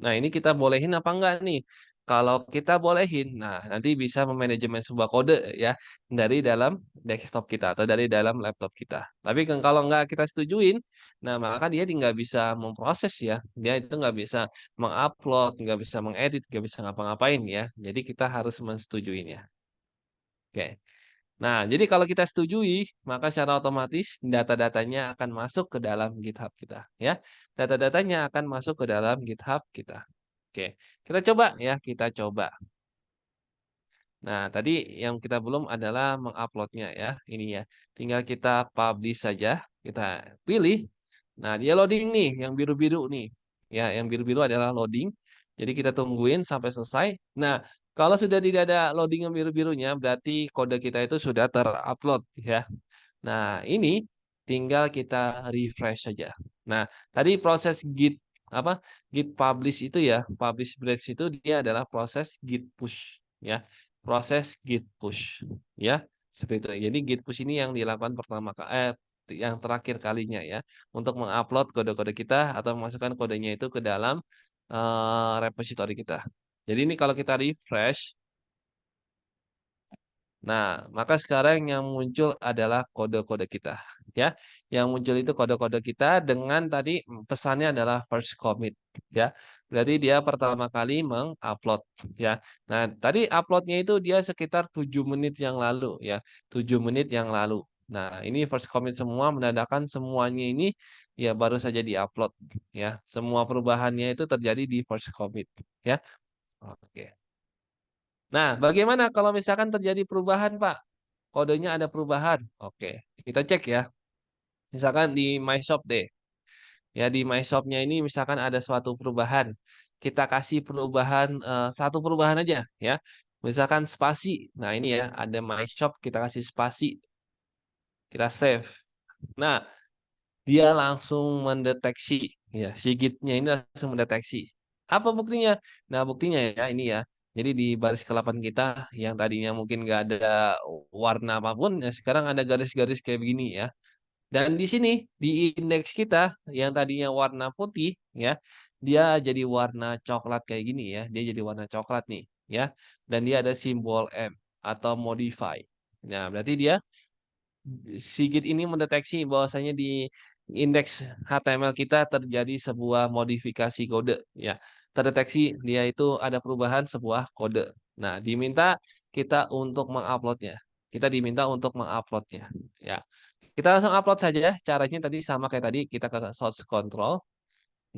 Speaker 2: Nah, ini kita bolehin apa enggak nih? Kalau kita bolehin, nah nanti bisa memanajemen sebuah kode ya dari dalam desktop kita atau dari dalam laptop kita. Tapi kan kalau nggak kita setujuin, nah maka dia nggak bisa memproses ya. Dia itu nggak bisa mengupload, nggak bisa mengedit, nggak bisa ngapa-ngapain ya. Jadi kita harus mensetujuinya. Oke. Nah, jadi kalau kita setujui, maka secara otomatis data-datanya akan masuk ke dalam GitHub kita, ya. Data-datanya akan masuk ke dalam GitHub kita. Oke, kita coba ya, kita coba. Nah, tadi yang kita belum adalah menguploadnya ya, ini ya. Tinggal kita publish saja, kita pilih. Nah, dia loading nih, yang biru-biru nih. Ya, yang biru-biru adalah loading. Jadi kita tungguin sampai selesai. Nah, kalau sudah tidak ada loading yang biru-birunya, berarti kode kita itu sudah terupload ya. Nah, ini tinggal kita refresh saja. Nah, tadi proses git apa? Git publish itu ya, publish branch itu dia adalah proses git push ya. Proses git push ya. Seperti itu. Jadi git push ini yang dilakukan yang terakhir kalinya ya untuk mengupload kode-kode kita atau memasukkan kodenya itu ke dalam repository kita. Jadi ini kalau kita refresh. Nah, maka sekarang yang muncul adalah kode-kode kita, ya. Yang muncul itu kode-kode kita dengan tadi pesannya adalah first commit, ya. Berarti dia pertama kali mengupload, ya. Nah, tadi uploadnya itu dia sekitar 7 menit yang lalu, ya. 7 menit yang lalu. Nah, ini first commit semua menandakan semuanya ini ya baru saja diupload, ya. Semua perubahannya itu terjadi di first commit, ya. Oke. Nah, bagaimana kalau misalkan terjadi perubahan, Pak? Kodenya ada perubahan. Oke, kita cek ya. Misalkan di My Shop deh. Ya, di My Shop-nya ini misalkan ada suatu perubahan. Kita kasih perubahan satu perubahan aja ya. Misalkan spasi. Nah, ini ya, ada My Shop kita kasih spasi. Kita save. Nah, dia langsung mendeteksi ya, si Git-nya ini langsung mendeteksi. Apa buktinya? Nah, buktinya ya ini ya. Jadi di baris ke-8 kita yang tadinya mungkin nggak ada warna apapun, ya sekarang ada garis-garis kayak begini ya. Dan di sini di indeks kita yang tadinya warna putih ya, dia jadi warna coklat kayak gini ya. Dia jadi warna coklat nih ya. Dan dia ada simbol M atau modify. Nah, berarti dia Sigit ini mendeteksi bahwasanya di indeks HTML kita terjadi sebuah modifikasi kode ya. Terdeteksi dia itu ada perubahan sebuah kode. Nah, diminta kita untuk menguploadnya. Kita diminta untuk menguploadnya ya. Kita langsung upload saja. Caranya tadi sama kayak tadi, kita ke source control.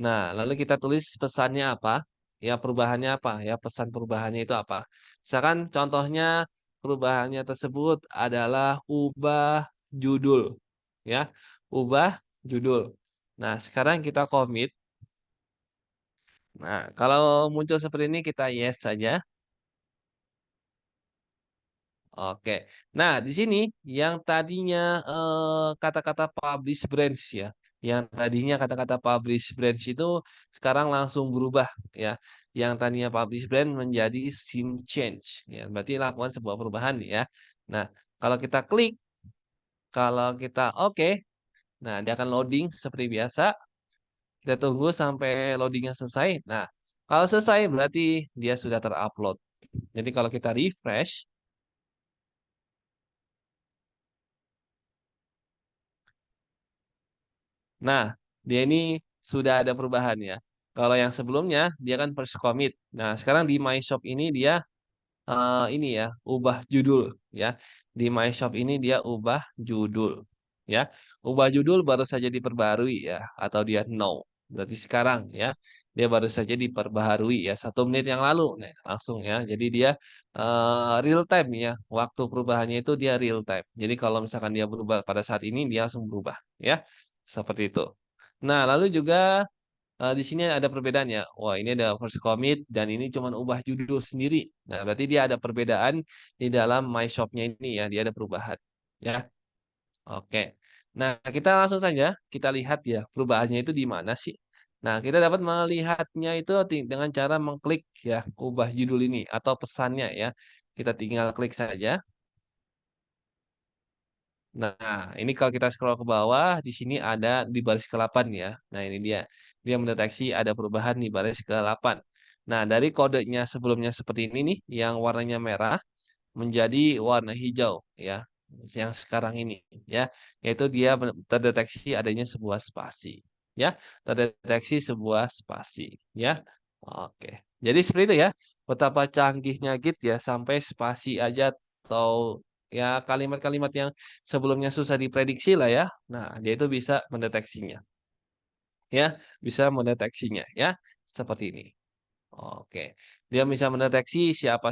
Speaker 2: Nah, lalu kita tulis pesannya apa? Ya, perubahannya apa? Ya, pesan perubahannya itu apa? Misalkan contohnya perubahannya tersebut adalah ubah judul. Ya, ubah judul. Nah, sekarang kita commit. Nah, kalau muncul seperti ini kita yes saja. Oke. Nah, di sini yang tadinya kata-kata publish branch ya. Yang tadinya kata-kata publish branch itu sekarang langsung berubah ya. Yang tadinya publish branch menjadi sim change ya. Berarti lakukan sebuah perubahan ya. Nah, kalau kita klik, kalau kita oke, nah dia akan loading seperti biasa. Kita tunggu sampai loadingnya selesai. Nah, kalau selesai berarti dia sudah terupload. Jadi kalau kita refresh. Nah, dia ini sudah ada perubahan ya. Kalau yang sebelumnya dia kan first commit. Nah, sekarang di My Shop ini dia ini ya, ubah judul ya. Di My Shop ini dia ubah judul ya. Ubah judul baru saja diperbarui ya atau dia no. Berarti sekarang ya. Dia baru saja diperbaharui ya 1 menit yang lalu. Nah, langsung ya. Jadi dia real time ya. Waktu perubahannya itu dia real time. Jadi kalau misalkan dia berubah pada saat ini dia langsung berubah ya. Seperti itu. Nah, lalu juga di sini ada perbedaan ya. Wah, ini ada first commit dan ini cuma ubah judul sendiri. Nah, berarti dia ada perbedaan di dalam My Shop-nya ini ya. Dia ada perubahan. Ya, oke. Nah, kita langsung saja kita lihat ya perubahannya itu di mana sih. Nah, kita dapat melihatnya itu dengan cara mengklik ya ubah judul ini atau pesannya ya. Kita tinggal klik saja. Nah, ini kalau kita scroll ke bawah, di sini ada di baris ke-8 ya. Nah, ini dia. Dia mendeteksi ada perubahan di baris ke-8. Nah, dari kodenya sebelumnya seperti ini nih, yang warnanya merah menjadi warna hijau ya. Yang sekarang ini ya, yaitu dia terdeteksi adanya sebuah spasi. Ya, terdeteksi sebuah spasi ya. Oke. Jadi seperti itu ya. Betapa canggihnya Git ya sampai spasi aja atau ya kalimat-kalimat yang sebelumnya susah diprediksi lah ya. Nah, dia itu bisa mendeteksinya. Ya, bisa mendeteksinya ya. Seperti ini. Oke. Dia bisa mendeteksi siapa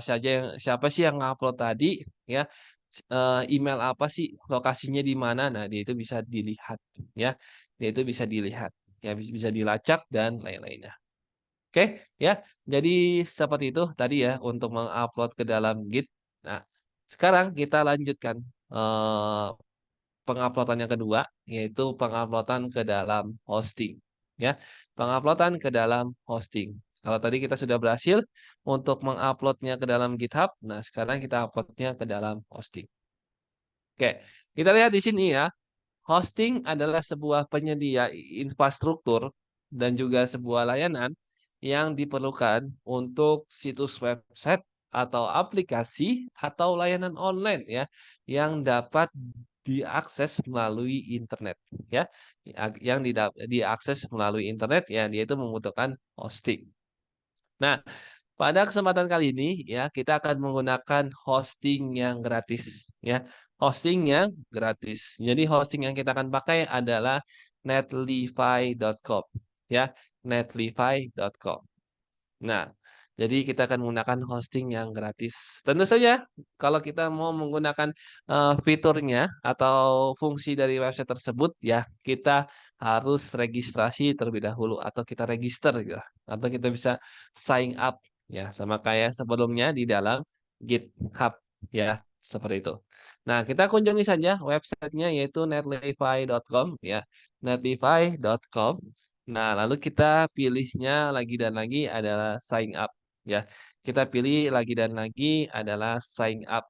Speaker 2: sih yang ngupload tadi ya. Email apa sih, lokasinya di mana. Nah, dia itu bisa dilihat ya. Dia itu bisa dilihat. Ya, bisa dilacak dan lain-lainnya. Oke, ya. Jadi seperti itu tadi ya untuk mengupload ke dalam Git. Nah, sekarang kita lanjutkan eh, penguploadan yang kedua, yaitu penguploadan ke dalam hosting. Ya, penguploadan ke dalam hosting. Kalau tadi kita sudah berhasil untuk menguploadnya ke dalam GitHub, nah sekarang kita uploadnya ke dalam hosting. Oke, kita lihat di sini ya. Hosting adalah sebuah penyedia infrastruktur dan juga sebuah layanan yang diperlukan untuk situs website atau aplikasi atau layanan online ya yang dapat diakses melalui internet ya. Yang diakses melalui internet ya dia itu membutuhkan hosting. Nah, pada kesempatan kali ini ya kita akan menggunakan hosting yang gratis ya. Hosting yang gratis. Jadi hosting yang kita akan pakai adalah netlify.com ya, netlify.com. Nah, jadi kita akan menggunakan hosting yang gratis. Tentu saja kalau kita mau menggunakan fiturnya atau fungsi dari website tersebut ya, kita harus registrasi terlebih dahulu atau kita register gitu. Atau kita bisa sign up ya sama kayak sebelumnya di dalam GitHub ya, seperti itu. Nah, kita kunjungi saja websitenya yaitu netlify.com ya, netlify.com. Nah, lalu kita pilihnya lagi dan lagi adalah sign up ya. Kita pilih lagi dan lagi adalah sign up.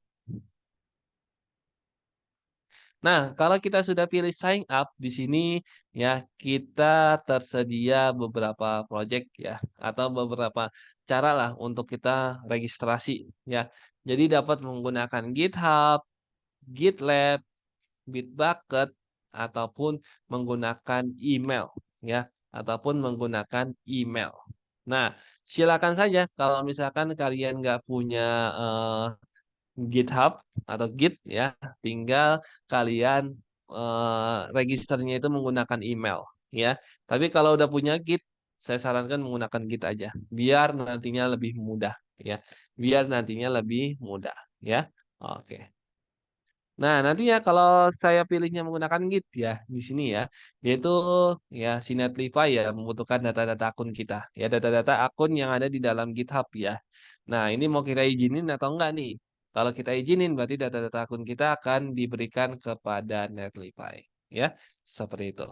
Speaker 2: Nah, kalau kita sudah pilih sign up di sini ya kita tersedia beberapa project ya atau beberapa cara lah untuk kita registrasi ya. Jadi dapat menggunakan GitHub, GitLab, Bitbucket ataupun menggunakan email ya ataupun menggunakan email. Nah, silakan saja kalau misalkan kalian nggak punya GitHub atau Git ya, tinggal kalian registernya itu menggunakan email ya. Tapi kalau udah punya Git, saya sarankan menggunakan Git aja, biar nantinya lebih mudah ya, biar nantinya lebih mudah ya. Oke. Nah, nantinya kalau saya pilihnya menggunakan Git ya di sini ya, yaitu ya si Netlify ya membutuhkan data-data akun kita, ya data-data akun yang ada di dalam GitHub ya. Nah, ini mau kita izinin atau enggak nih? Kalau kita izinin berarti data-data akun kita akan diberikan kepada Netlify, ya. Seperti itu.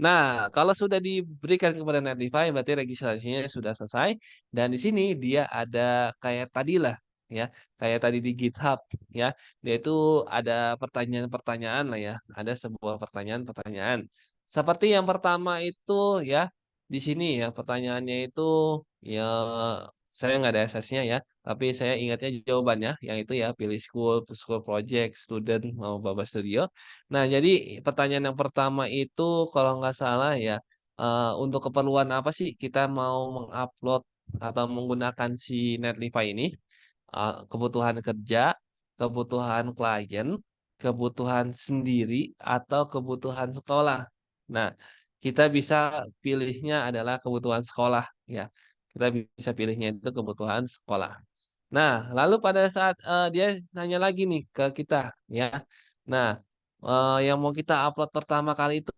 Speaker 2: Nah, kalau sudah diberikan kepada Netlify berarti registrasinya sudah selesai dan di sini dia ada kayak tadi lah ya, kayak tadi di GitHub ya. Dia itu ada pertanyaan-pertanyaan lah ya, ada sebuah pertanyaan-pertanyaan. Seperti yang pertama itu ya, di sini ya pertanyaannya itu ya saya nggak ada SS-nya ya, tapi saya ingatnya jawabannya yang itu ya pilih school project, student mau Baba Studio. Nah, jadi pertanyaan yang pertama itu kalau nggak salah ya, untuk keperluan apa sih kita mau mengupload atau menggunakan si Netlify ini? Kebutuhan kerja, kebutuhan klien, kebutuhan sendiri, atau kebutuhan sekolah. Nah, kita bisa pilihnya adalah kebutuhan sekolah ya. Kita bisa pilihnya itu kebutuhan sekolah. Nah, lalu pada saat dia nanya lagi nih ke kita ya. Nah, yang mau kita upload pertama kali itu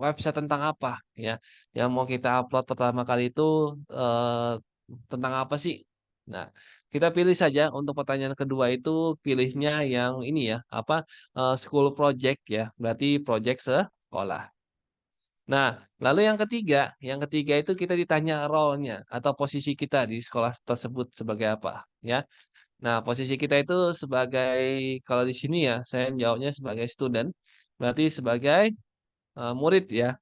Speaker 2: website tentang apa ya? Yang mau kita upload pertama kali itu eh, tentang apa sih? Nah, kita pilih saja untuk pertanyaan kedua itu pilihnya yang ini ya, apa school project ya, berarti project sekolah. Nah, lalu yang ketiga itu kita ditanya role-nya atau posisi kita di sekolah tersebut sebagai apa ya. Nah, posisi kita itu sebagai kalau di sini ya, saya menjawabnya sebagai student, berarti sebagai murid ya.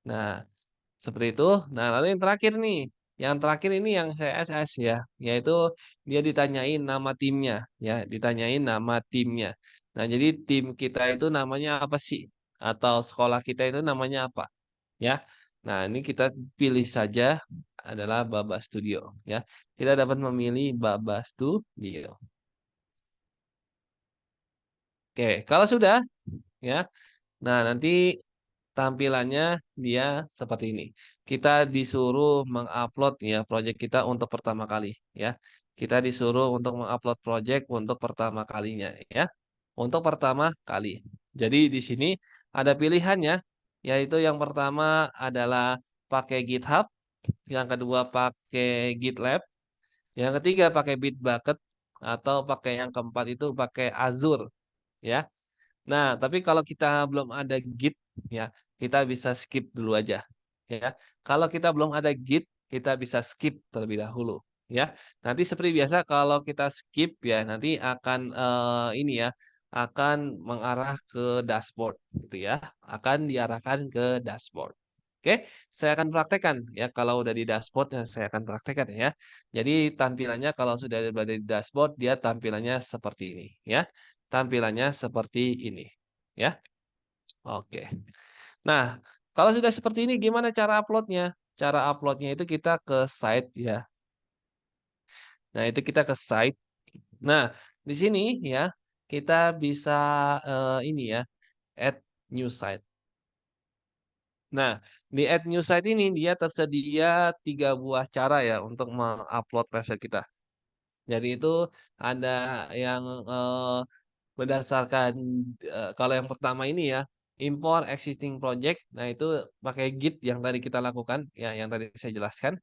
Speaker 2: Nah, seperti itu. Nah, lalu yang terakhir nih, yang terakhir ini yang saya SS ya, yaitu dia ditanyain nama timnya, ya, ditanyain nama timnya. Nah, jadi tim kita itu namanya apa sih? Atau sekolah kita itu namanya apa? Ya. Nah, ini kita pilih saja adalah Baba Studio, ya. Kita dapat memilih Baba Studio. Oke, kalau sudah ya. Nah, nanti tampilannya dia seperti ini. Kita disuruh mengupload ya project kita untuk pertama kali ya. Kita disuruh untuk mengupload project untuk pertama kalinya ya. Untuk pertama kali. Jadi di sini ada pilihannya, yaitu yang pertama adalah pakai GitHub, yang kedua pakai GitLab, yang ketiga pakai Bitbucket, atau pakai yang keempat itu pakai Azure ya. Nah, tapi kalau kita belum ada Git ya, kita bisa skip dulu aja ya. Kalau kita belum ada Git, kita bisa skip terlebih dahulu ya. Nanti seperti biasa kalau kita skip ya, nanti akan ini ya, akan mengarah ke dashboard gitu ya. Akan diarahkan ke dashboard. Oke, saya akan praktekkan ya. Kalau udah di dashboard ya saya akan praktekkan ya. Jadi tampilannya kalau sudah berada di dashboard, dia tampilannya seperti ini ya. Tampilannya seperti ini ya. Oke. Nah, kalau sudah seperti ini gimana cara uploadnya? Cara uploadnya itu kita ke site ya. Nah, itu kita ke site. Nah, di sini ya kita bisa ini ya, add new site. Nah, di add new site ini dia tersedia 3 buah cara ya untuk mengupload website kita. Jadi itu ada yang berdasarkan kalau yang pertama ini ya, import existing project. Nah, itu pakai Git yang tadi kita lakukan ya, yang tadi saya jelaskan.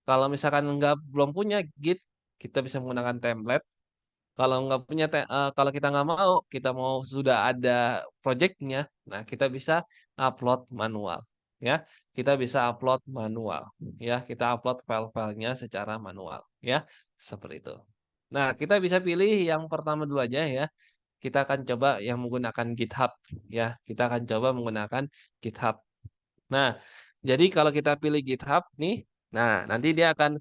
Speaker 2: Kalau misalkan belum punya Git, kita bisa menggunakan template. Kalau nggak punya kalau kita nggak mau, kita mau sudah ada project-nya, nah kita bisa upload manual ya. Kita bisa upload manual ya. Kita upload file-filenya secara manual ya, seperti itu. Nah, kita bisa pilih yang pertama dulu aja ya. Kita akan coba yang menggunakan GitHub ya. Kita akan coba menggunakan GitHub. Nah, jadi kalau kita pilih GitHub nih, nah nanti dia akan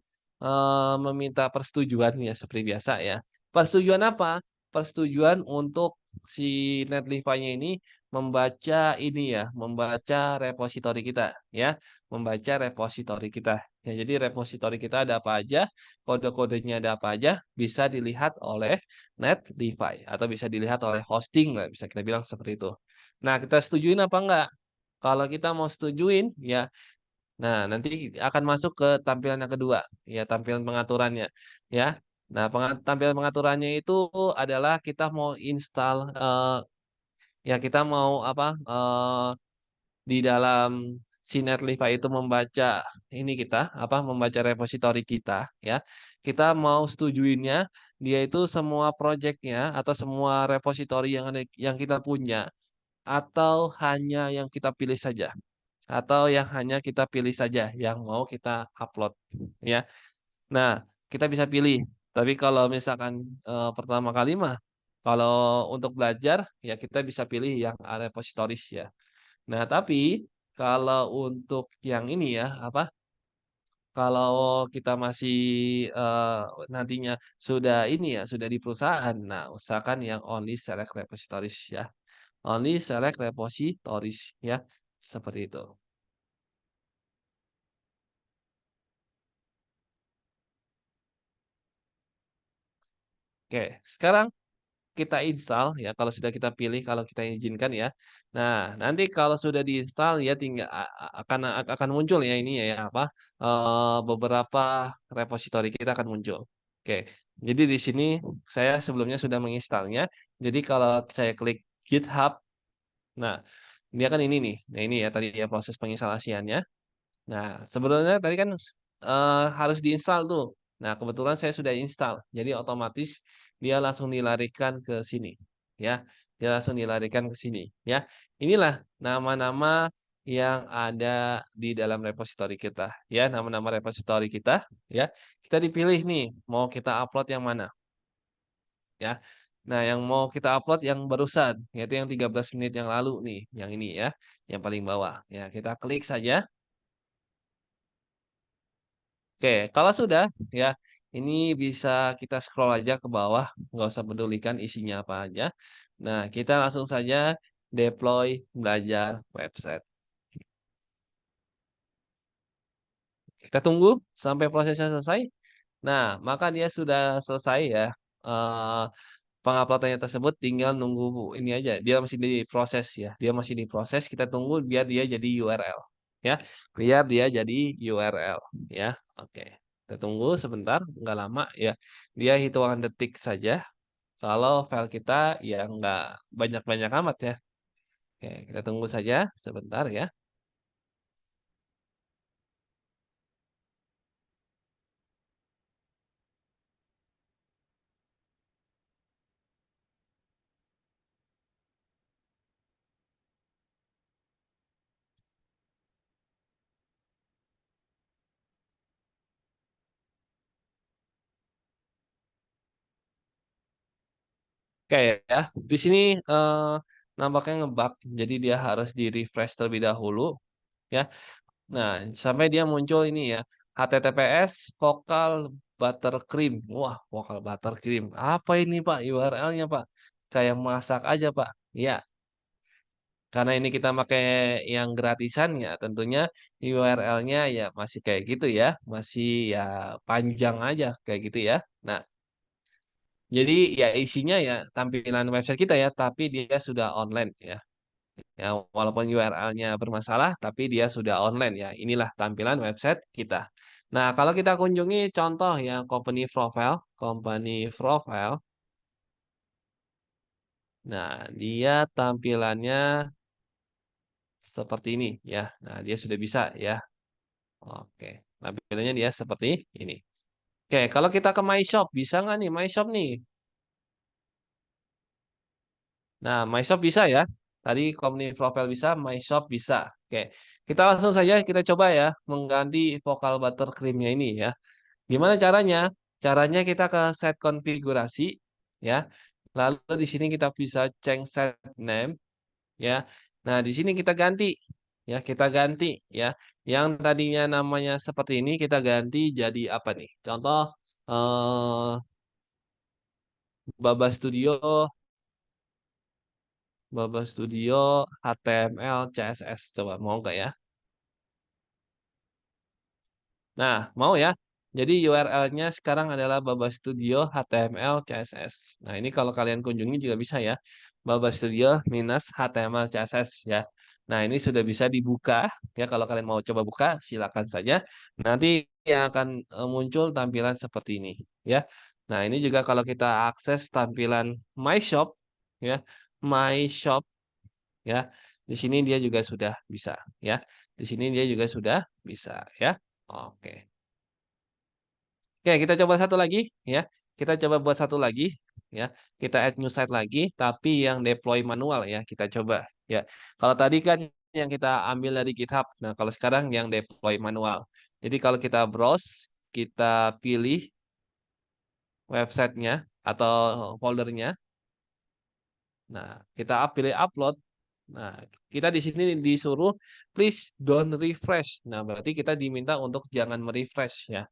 Speaker 2: meminta persetujuan ya seperti biasa ya. Persetujuan apa? Persetujuan untuk si Netlify-nya ini membaca ini ya, membaca repositori kita ya, membaca repositori kita. Ya, jadi repositori kita ada apa aja, kode-kodenya ada apa aja, bisa dilihat oleh Netlify atau bisa dilihat oleh hosting lah, bisa kita bilang seperti itu. Nah, kita setujuin apa enggak? Kalau kita mau setujuin, ya, nah nanti akan masuk ke tampilan yang kedua, ya tampilan pengaturannya, ya. Nah, tampilan pengaturannya itu adalah kita mau install, ya kita mau apa? Di dalam si Netlify itu membaca ini kita, apa? Membaca repositori kita, ya. Kita mau setujuinnya, dia itu semua projectnya atau semua repositori yang kita punya, atau hanya yang kita pilih saja. Atau yang hanya kita pilih saja yang mau kita upload ya. Nah, kita bisa pilih. Tapi kalau misalkan pertama kali mah kalau untuk belajar ya kita bisa pilih yang repositories ya. Nah, tapi kalau untuk yang ini ya apa? Kalau kita masih nantinya sudah ini ya, sudah di perusahaan. Nah, usahakan yang only select repositories ya. Only select repositories ya. Seperti itu. Oke, sekarang kita install ya kalau sudah kita pilih, kalau kita izinkan ya. Nah, nanti kalau sudah diinstal ya tinggal akan muncul ya ini ya apa, beberapa repositori kita akan muncul. Oke, jadi di sini saya sebelumnya sudah menginstalnya. Jadi kalau saya klik GitHub, nah dia kan ini nih. Nah ini ya tadi ya proses penginstalasiannya. Nah, sebenarnya tadi kan harus diinstal tuh. Nah, kebetulan saya sudah install. Jadi otomatis dia langsung dilarikan ke sini, ya. Dia langsung dilarikan ke sini, ya. Inilah nama-nama yang ada di dalam repositori kita, ya. Nama-nama repositori kita, ya. Kita dipilih nih, mau kita upload yang mana, ya. Nah, yang mau kita upload yang barusan, yaitu yang 13 menit yang lalu nih, yang ini ya, yang paling bawah. Ya, kita klik saja. Oke, kalau sudah ya, ini bisa kita scroll aja ke bawah, nggak usah pedulikan isinya apa aja. Nah, kita langsung saja deploy belajar website. Kita tunggu sampai prosesnya selesai. Nah, maka dia sudah selesai ya. penguploadannya tersebut tinggal nunggu ini aja. Dia masih diproses ya. Dia masih diproses. Kita tunggu biar dia jadi URL ya. Biar dia jadi URL ya. Oke. Kita tunggu sebentar, nggak lama ya. Dia hitungan detik saja. Kalau file kita ya nggak banyak-banyak amat ya. Oke, kita tunggu saja sebentar ya. Oke ya, di sini nampaknya ngebug, jadi dia harus di-refresh terlebih dahulu ya. Nah, sampai dia muncul ini ya, HTTPS vokal buttercream. Wah, vokal buttercream. Apa ini Pak URL-nya Pak? Kayak masak aja Pak. Ya, karena ini kita pakai yang gratisan ya, tentunya URL-nya ya masih kayak gitu ya, masih ya panjang aja kayak gitu ya. Nah, jadi ya isinya ya tampilan website kita ya, tapi dia sudah online ya. Ya, walaupun URL-nya bermasalah, tapi dia sudah online ya. Inilah tampilan website kita. Nah, kalau kita kunjungi contoh yang company profile. Nah, dia tampilannya seperti ini ya. Nah, dia sudah bisa ya. Oke, tampilannya dia seperti ini. Oke, kalau kita ke My Shop, bisa nggak nih My Shop nih? Nah, My Shop bisa ya. Tadi company profile bisa, My Shop bisa. Oke, kita langsung saja kita coba ya mengganti vokal buttercream-nya ini ya. Gimana caranya? Caranya kita ke set konfigurasi ya. Lalu di sini kita bisa change set name ya. Nah, di sini kita ganti ya, kita ganti ya. Yang tadinya namanya seperti ini kita ganti jadi apa nih? Contoh Baba Studio, Baba Studio HTML CSS. Coba mau nggak ya? Nah, mau ya? Jadi URL-nya sekarang adalah Baba Studio HTML CSS. Nah, ini kalau kalian kunjungi juga bisa ya. Baba Studio minus HTML CSS ya. Nah, ini sudah bisa dibuka ya. Kalau kalian mau coba buka, silakan saja. Nanti yang akan muncul tampilan seperti ini ya. Nah, ini juga kalau kita akses tampilan My Shop ya. My Shop ya. Di sini dia juga sudah bisa ya. Di sini dia juga sudah bisa ya. Oke. Oke, kita coba satu lagi ya. Kita coba buat satu lagi ya. Kita add new site lagi tapi yang deploy manual ya. Kita coba ya. Kalau tadi kan yang kita ambil dari GitHub. Nah, kalau sekarang yang deploy manual. Jadi kalau kita browse, kita pilih websitenya atau foldernya. Nah, kita pilih upload. Nah, kita di sini disuruh please don't refresh. Nah, berarti kita diminta untuk jangan merefresh ya.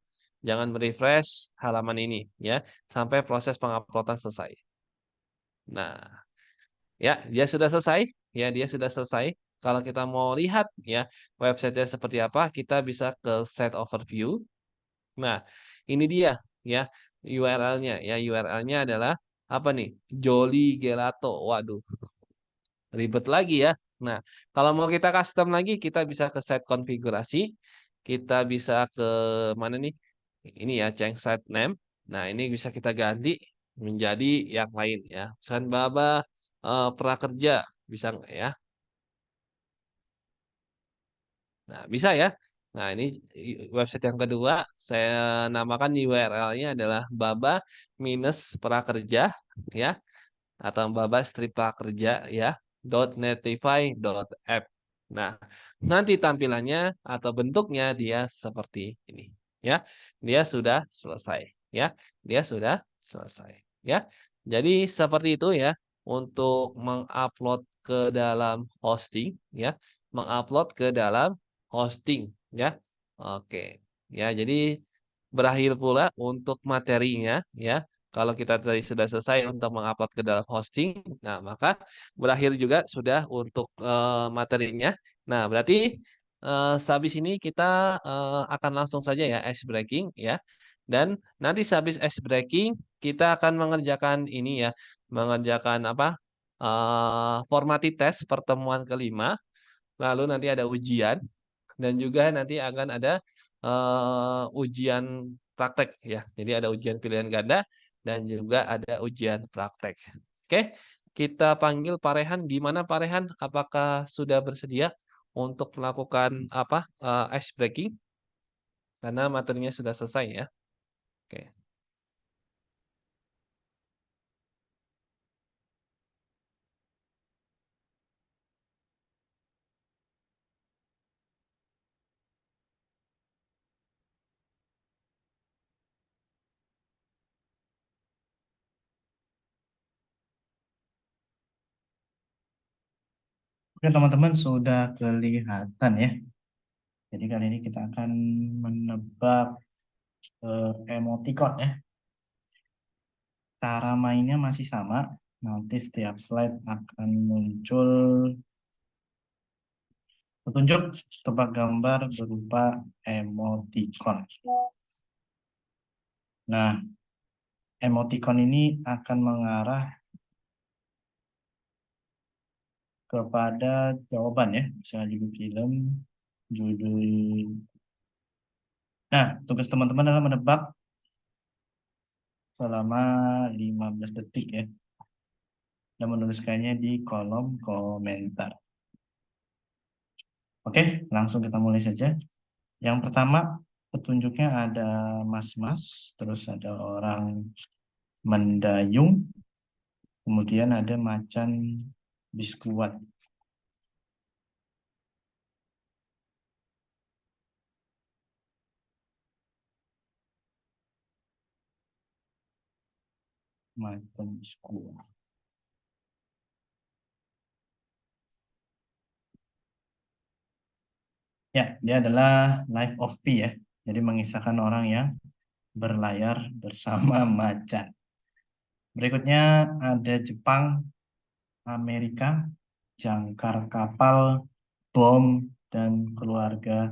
Speaker 2: Jangan merefresh halaman ini ya sampai proses penguploadan selesai. Nah, ya, dia sudah selesai. Ya, dia sudah selesai. Kalau kita mau lihat ya website-nya seperti apa, kita bisa ke set overview. Nah, ini dia ya URL-nya. Ya, URL-nya adalah apa nih? Jolly Gelato. Waduh, ribet lagi ya. Nah, kalau mau kita custom lagi, kita bisa ke set konfigurasi. Kita bisa ke mana nih? Ini ya, change site name. Nah, ini bisa kita ganti menjadi yang lain ya. Misalkan Baba prakerja, bisa nggak ya? Nah, bisa ya. Nah, ini website yang kedua, saya namakan URL-nya adalah baba minus prakerja ya. Atau Baba strip prakerja ya .netlify.app. Nah, nanti tampilannya atau bentuknya dia seperti ini ya. Dia sudah selesai ya. Dia sudah selesai ya. Jadi seperti itu ya untuk mengupload ke dalam hosting ya. Mengupload ke dalam hosting ya. Oke. Ya, jadi berakhir pula untuk materinya ya. Kalau kita tadi sudah selesai untuk mengupload ke dalam hosting, nah maka berakhir juga sudah untuk materinya. Nah, berarti sehabis ini kita akan langsung saja ya ice breaking ya. Dan nanti sehabis ice breaking, kita akan mengerjakan ini ya, mengerjakan apa? Formative test pertemuan kelima. Lalu nanti ada ujian dan juga nanti akan ada ujian praktek ya. Jadi ada ujian pilihan ganda dan juga ada ujian praktek. Oke, kita panggil Pak Rehan. Gimana Pak Rehan? Apakah sudah bersedia untuk melakukan apa ice breaking? Karena materinya sudah selesai ya. Oke.
Speaker 1: Oke teman-teman sudah kelihatan ya. Jadi kali ini kita akan menebak emoticon ya. Cara mainnya masih sama. Nanti setiap slide akan muncul petunjuk tebak gambar berupa emoticon. Nah, emoticon ini akan mengarah kepada jawaban ya. Bisa judul film, judul. Nah, tugas teman-teman adalah menebak selama 15 detik ya. Dan menuliskannya di kolom komentar. Oke, langsung kita mulai saja. Yang pertama, petunjuknya ada mas-mas, terus ada orang mendayung, kemudian ada macan biskuat. Macan biskuat. Ya, dia adalah Life of Pi ya. Jadi mengisahkan orang yang berlayar bersama macan. Berikutnya ada Jepang, Amerika, jangkar kapal, bom, dan keluarga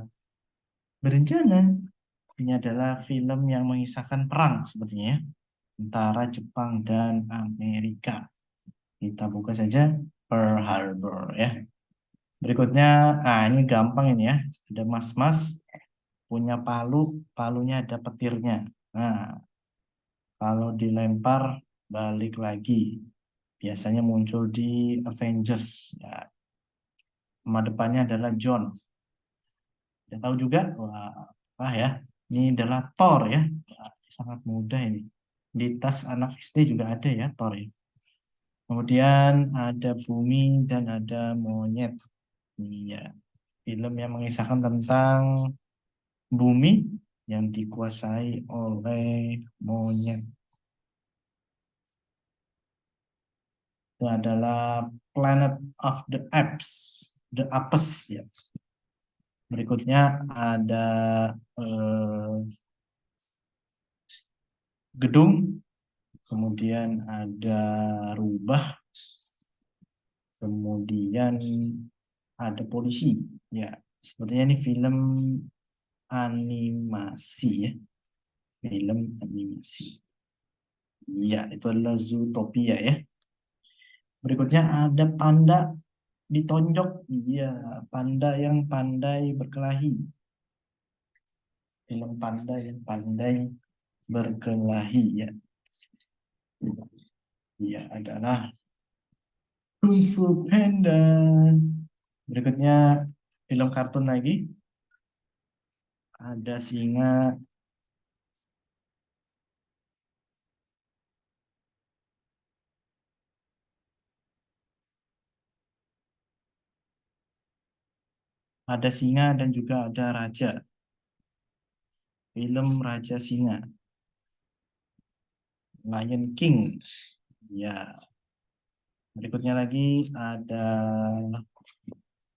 Speaker 1: berencana. Ini adalah film yang mengisahkan perang sepertinya ya, antara Jepang dan Amerika. Kita buka saja Pearl Harbor ya. Berikutnya, ini gampang ini ya. Ada mas-mas punya palu, palunya ada petirnya. Nah, kalau dilempar balik lagi, biasanya muncul di Avengers. Ya, nama depannya adalah John. Kita tahu juga, wah ya, ini adalah Thor ya. Wah, sangat mudah ini. Di tas anak SD juga ada ya Thor ya. Kemudian ada bumi dan ada monyet. Iya, film yang mengisahkan tentang bumi yang dikuasai oleh monyet. Itu adalah Planet of the Apes, the Apes ya. Berikutnya ada eh, gedung, kemudian ada rubah, kemudian ada polisi. Ya, sepertinya ini film animasi ya, film animasi. Iya, itu adalah Zootopia ya. Berikutnya ada panda ditonjok. Iya, panda yang pandai berkelahi. Film panda yang pandai berkelahi ya. Iya, adalah Kung Fu Panda. Berikutnya film kartun lagi. Ada singa, ada singa dan juga ada raja. Film Raja Singa, Lion King. Ya, berikutnya lagi ada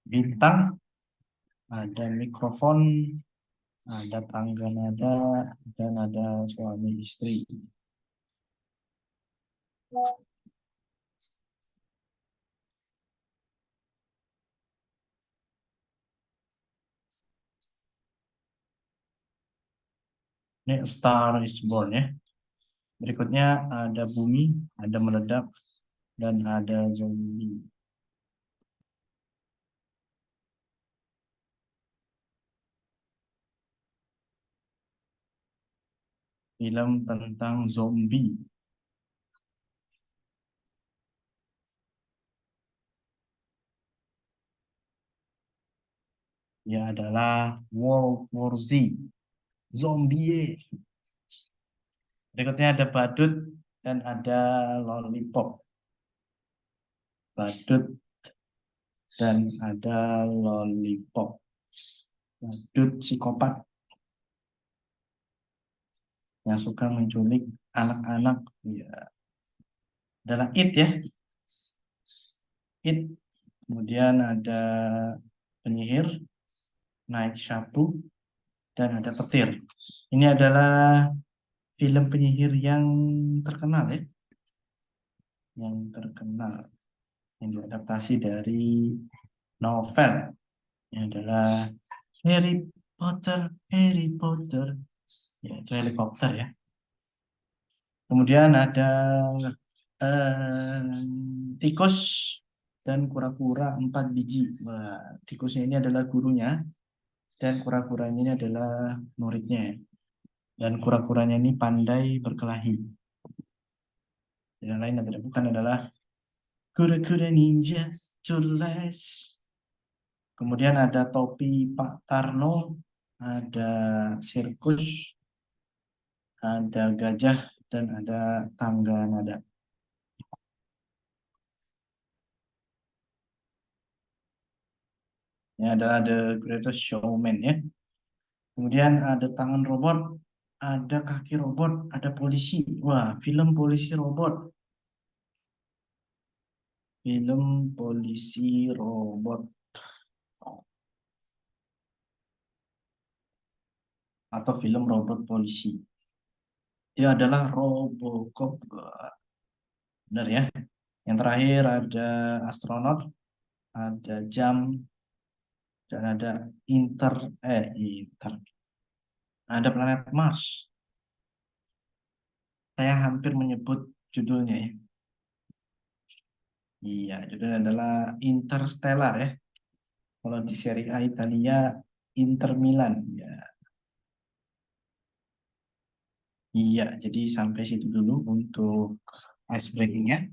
Speaker 1: bintang, ada mikrofon, ada tangga nada, dan ada suami istri. Ini A Star is Born ya. Berikutnya ada bumi, ada meledak, dan ada zombie. Film tentang zombie. Dia adalah World War Z. Zombie. Berikutnya ada badut dan ada lollipop. Badut dan ada lollipop. Badut psikopat yang suka menculik anak-anak. Ya, adalah It ya. It. Kemudian ada penyihir, naik sapu, dan ada petir. Ini adalah film penyihir yang terkenal ya. Yang terkenal. Yang diadaptasi dari novel. Ini adalah Harry Potter, Harry Potter. Ya, itu helikopter ya. Kemudian ada tikus dan kura-kura 4 biji. Wah, tikusnya ini adalah gurunya dan kura-kuranya ini adalah muridnya. Dan kura-kuranya ini pandai berkelahi. Yang lain yang tidak bukan adalah kura-kura ninja Turles. Kemudian ada topi Pak Tarno, ada sirkus, ada gajah, dan ada tangga nada. Ini adalah The Greatest Showman ya. Kemudian ada tangan robot, ada kaki robot, ada polisi. Wah, film polisi robot. Film polisi robot. Atau film robot polisi. Dia adalah Robocop. Wah, benar ya. Yang terakhir ada astronot, ada jam, dan ada ada planet Mars. Saya hampir menyebut judulnya ya. Iya, judulnya adalah Interstellar ya. Kalau di Serie A Italia, Inter Milan. Ya, iya. Jadi sampai situ dulu untuk ice breakingnya.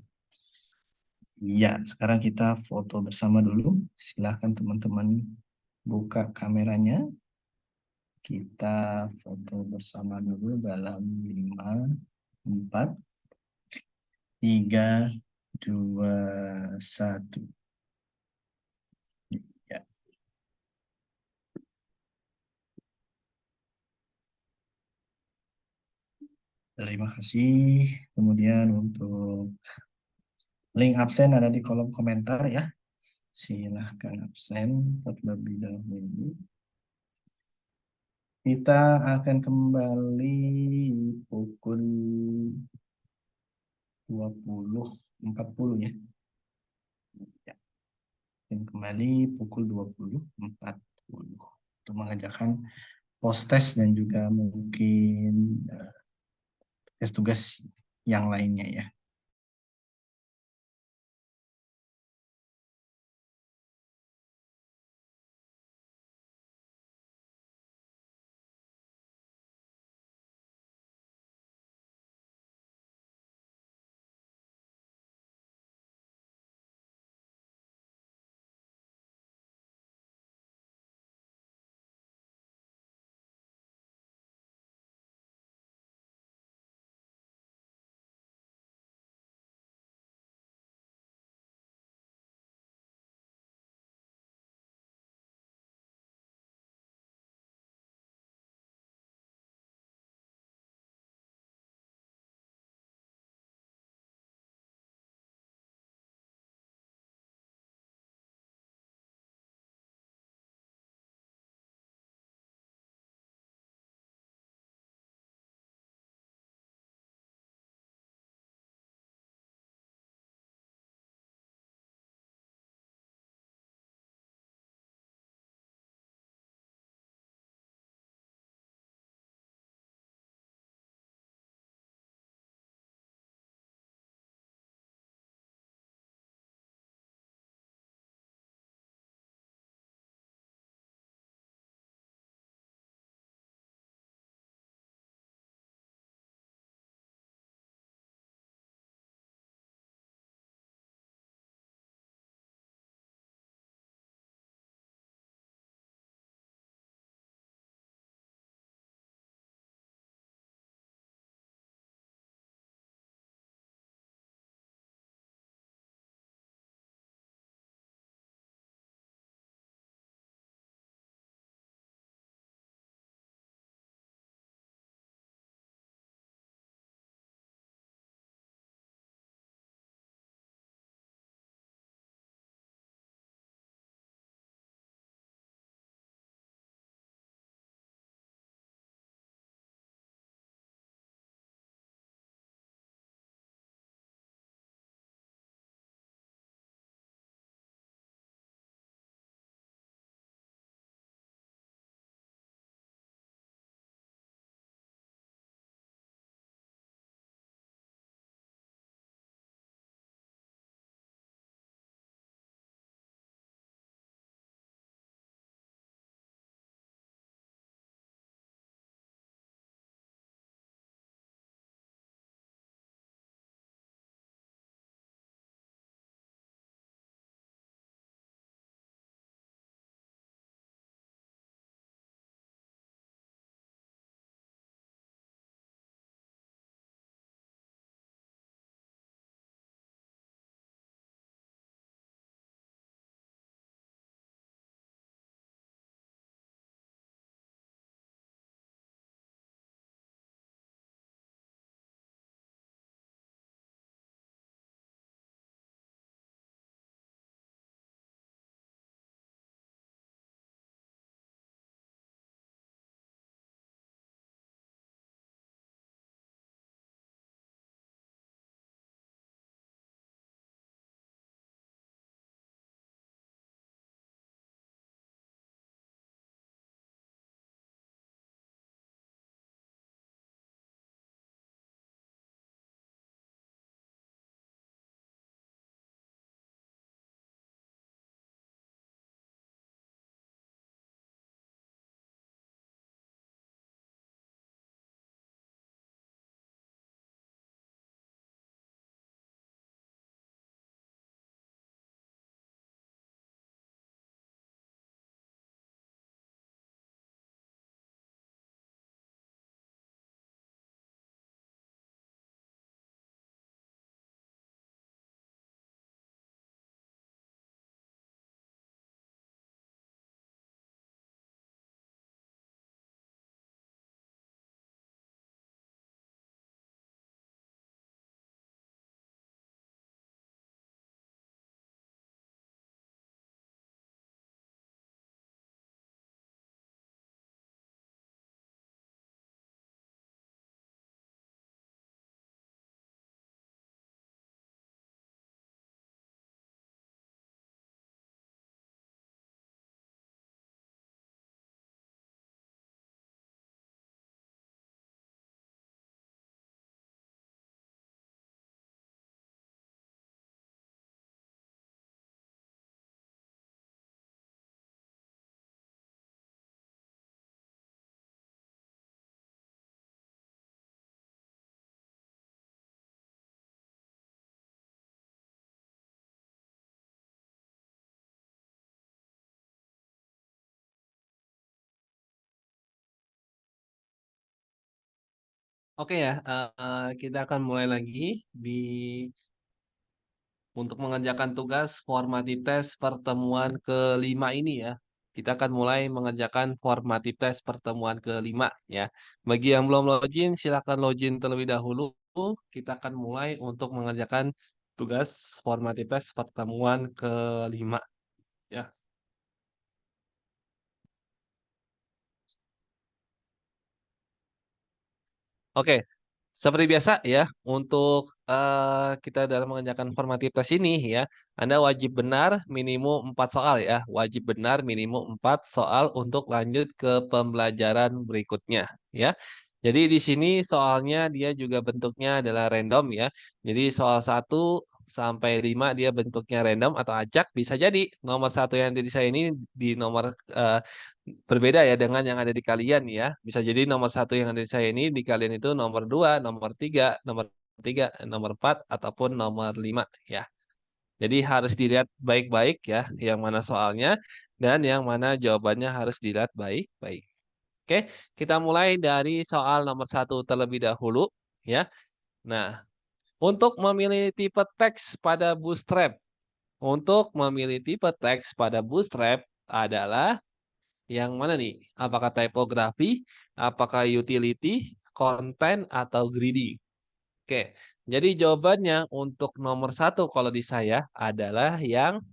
Speaker 1: Iya, sekarang kita foto bersama dulu. Silahkan teman-teman buka kameranya. Kita foto bersama dulu dalam 5, 4, 3, 2, 1. Ya, terima kasih. Kemudian untuk link absen ada di kolom komentar ya. Silahkan absen terlebih dahulu. Kita akan kembali pukul 20.40 ya. Ya. Dan kembali pukul 20.40 untuk mengerjakan post-test dan juga mungkin tugas-tugas yang lainnya ya.
Speaker 2: Oke ya, kita akan mulai lagi di untuk mengerjakan tugas formative test pertemuan kelima ini ya. Kita akan mulai mengerjakan formative test pertemuan kelima ya. Bagi yang belum login, silakan login terlebih dahulu. Kita akan mulai untuk mengerjakan tugas formative test pertemuan kelima ya. Oke, seperti biasa ya, untuk kita dalam mengerjakan formative test ini ya, Anda wajib benar minimum 4 soal ya, wajib benar minimum 4 soal untuk lanjut ke pembelajaran berikutnya ya. Jadi di sini soalnya dia juga bentuknya adalah random ya. Jadi soal 1 sampai 5 dia bentuknya random atau acak, bisa jadi nomor satu yang ada di saya ini di nomor berbeda ya dengan yang ada di kalian ya. Bisa jadi nomor satu yang ada di saya ini di kalian itu nomor 2, nomor 4, ataupun nomor 5 ya. Jadi harus dilihat baik-baik ya, yang mana soalnya dan yang mana jawabannya harus dilihat baik-baik. Oke, kita mulai dari soal nomor satu terlebih dahulu ya. Nah, untuk memilih tipe teks pada bootstrap. Untuk memilih tipe teks pada bootstrap adalah yang mana nih? Apakah typography, apakah utility, konten, atau greedy? Oke, jadi jawabannya untuk nomor satu kalau di saya adalah yang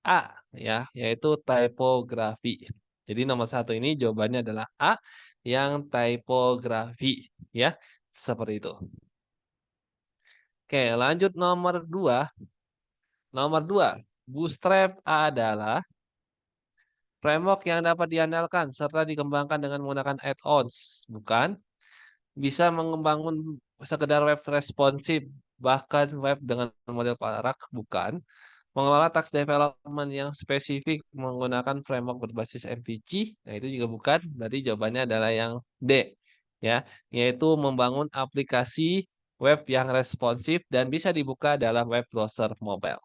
Speaker 2: A, ya, yaitu typography. Jadi nomor satu ini jawabannya adalah A, yang typography, ya, seperti itu. Oke, lanjut nomor 2. Nomor 2, Bootstrap adalah framework yang dapat diandalkan serta dikembangkan dengan menggunakan add-ons, bukan? Bisa membangun sekedar web responsif, bahkan web dengan model Parac, bukan? Mengelola task development yang spesifik menggunakan framework berbasis MVC, nah itu juga bukan, berarti jawabannya adalah yang D, ya, yaitu membangun aplikasi web yang responsif dan bisa dibuka dalam web browser mobile.